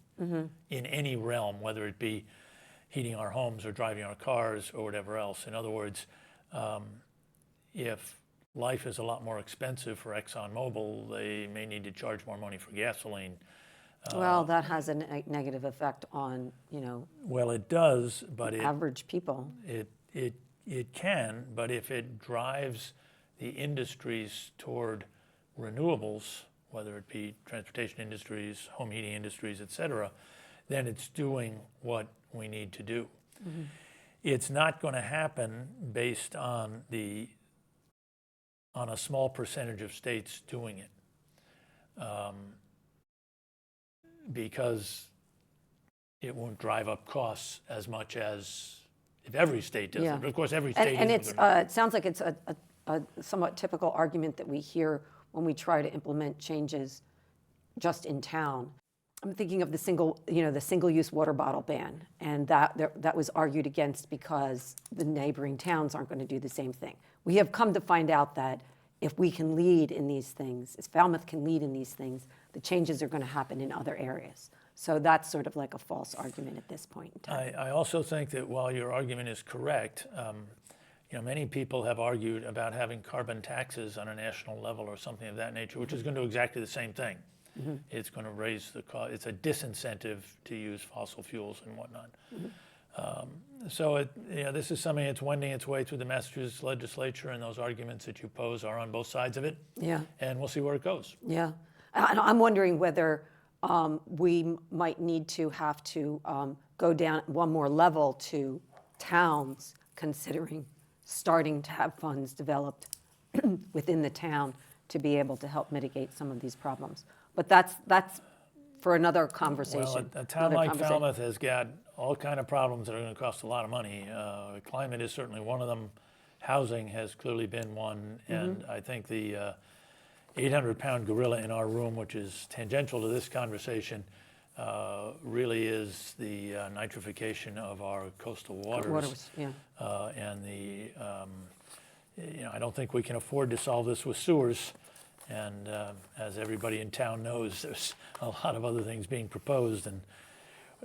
realm, whether it be heating our homes or driving our cars or whatever else. In other words, if life is a lot more expensive for ExxonMobil, they may need to charge more money for gasoline. Well, that has a negative effect on, Well, it does, but average people. It can, but if it drives the industries toward renewables, whether it be transportation industries, home heating industries, et cetera, then it's doing what we need to do. Mm-hmm. It's not going to happen based on a small percentage of states doing it, because it won't drive up costs as much as if every state does it. But of course, every state and isn't it sounds like it's a somewhat typical argument that we hear when we try to implement changes just in town. I'm thinking of the single-use water bottle ban, and that was argued against because the neighboring towns aren't going to do the same thing. We have come to find out that if we can lead in these things, if Falmouth can lead in these things, the changes are going to happen in other areas. So that's sort of like a false argument at this point in time. I also think that while your argument is correct, many people have argued about having carbon taxes on a national level or something of that nature, which is going to do exactly the same thing. Mm-hmm. It's going to raise the cost. It's a disincentive to use fossil fuels and whatnot. Mm-hmm. So this is something that's wending its way through the Massachusetts legislature, and those arguments that you pose are on both sides of it. Yeah. And we'll see where it goes. Yeah. And I'm wondering whether we might need to have to go down one more level to towns considering starting to have funds developed within the town to be able to help mitigate some of these problems. But that's for another conversation. Well, a town like Falmouth has got all kind of problems that are going to cost a lot of money. Climate is certainly one of them. Housing has clearly been one. And I think the 800-pound gorilla in our room, which is tangential to this conversation, really is the nitrification of our coastal waters. And I don't think we can afford to solve this with sewers. And as everybody in town knows, there's a lot of other things being proposed. And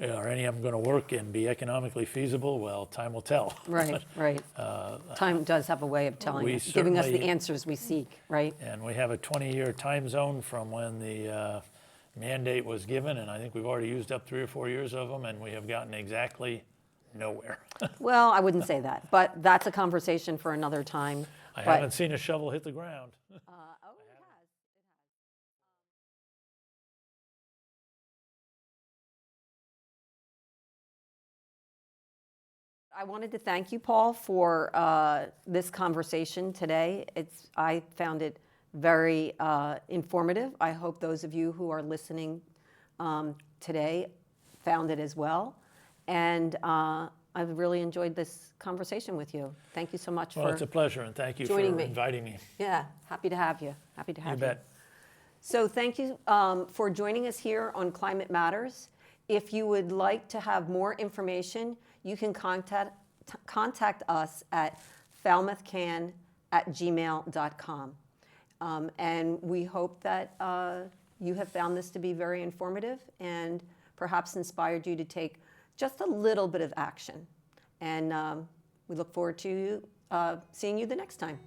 are any of them going to work and be economically feasible? Well, time will tell. Right. Time does have a way of giving us the answers we seek, right? And we have a 20-year time zone from when the mandate was given, and I think we've already used up 3 or 4 years of them, and we have gotten exactly nowhere. Well, I wouldn't say that, but that's a conversation for another time. I haven't seen a shovel hit the ground. I wanted to thank you, Paul, for this conversation today. I found it very informative. I hope those of you who are listening today found it as well. And I've really enjoyed this conversation with you. Thank you so much Well, it's a pleasure, and thank you for inviting me. Yeah, happy to have you. Happy to have you. You bet. So thank you for joining us here on Climate Matters. If you would like to have more information, you can contact us at falmouthcan@gmail.com. And we hope that you have found this to be very informative and perhaps inspired you to take just a little bit of action. And we look forward to seeing you the next time.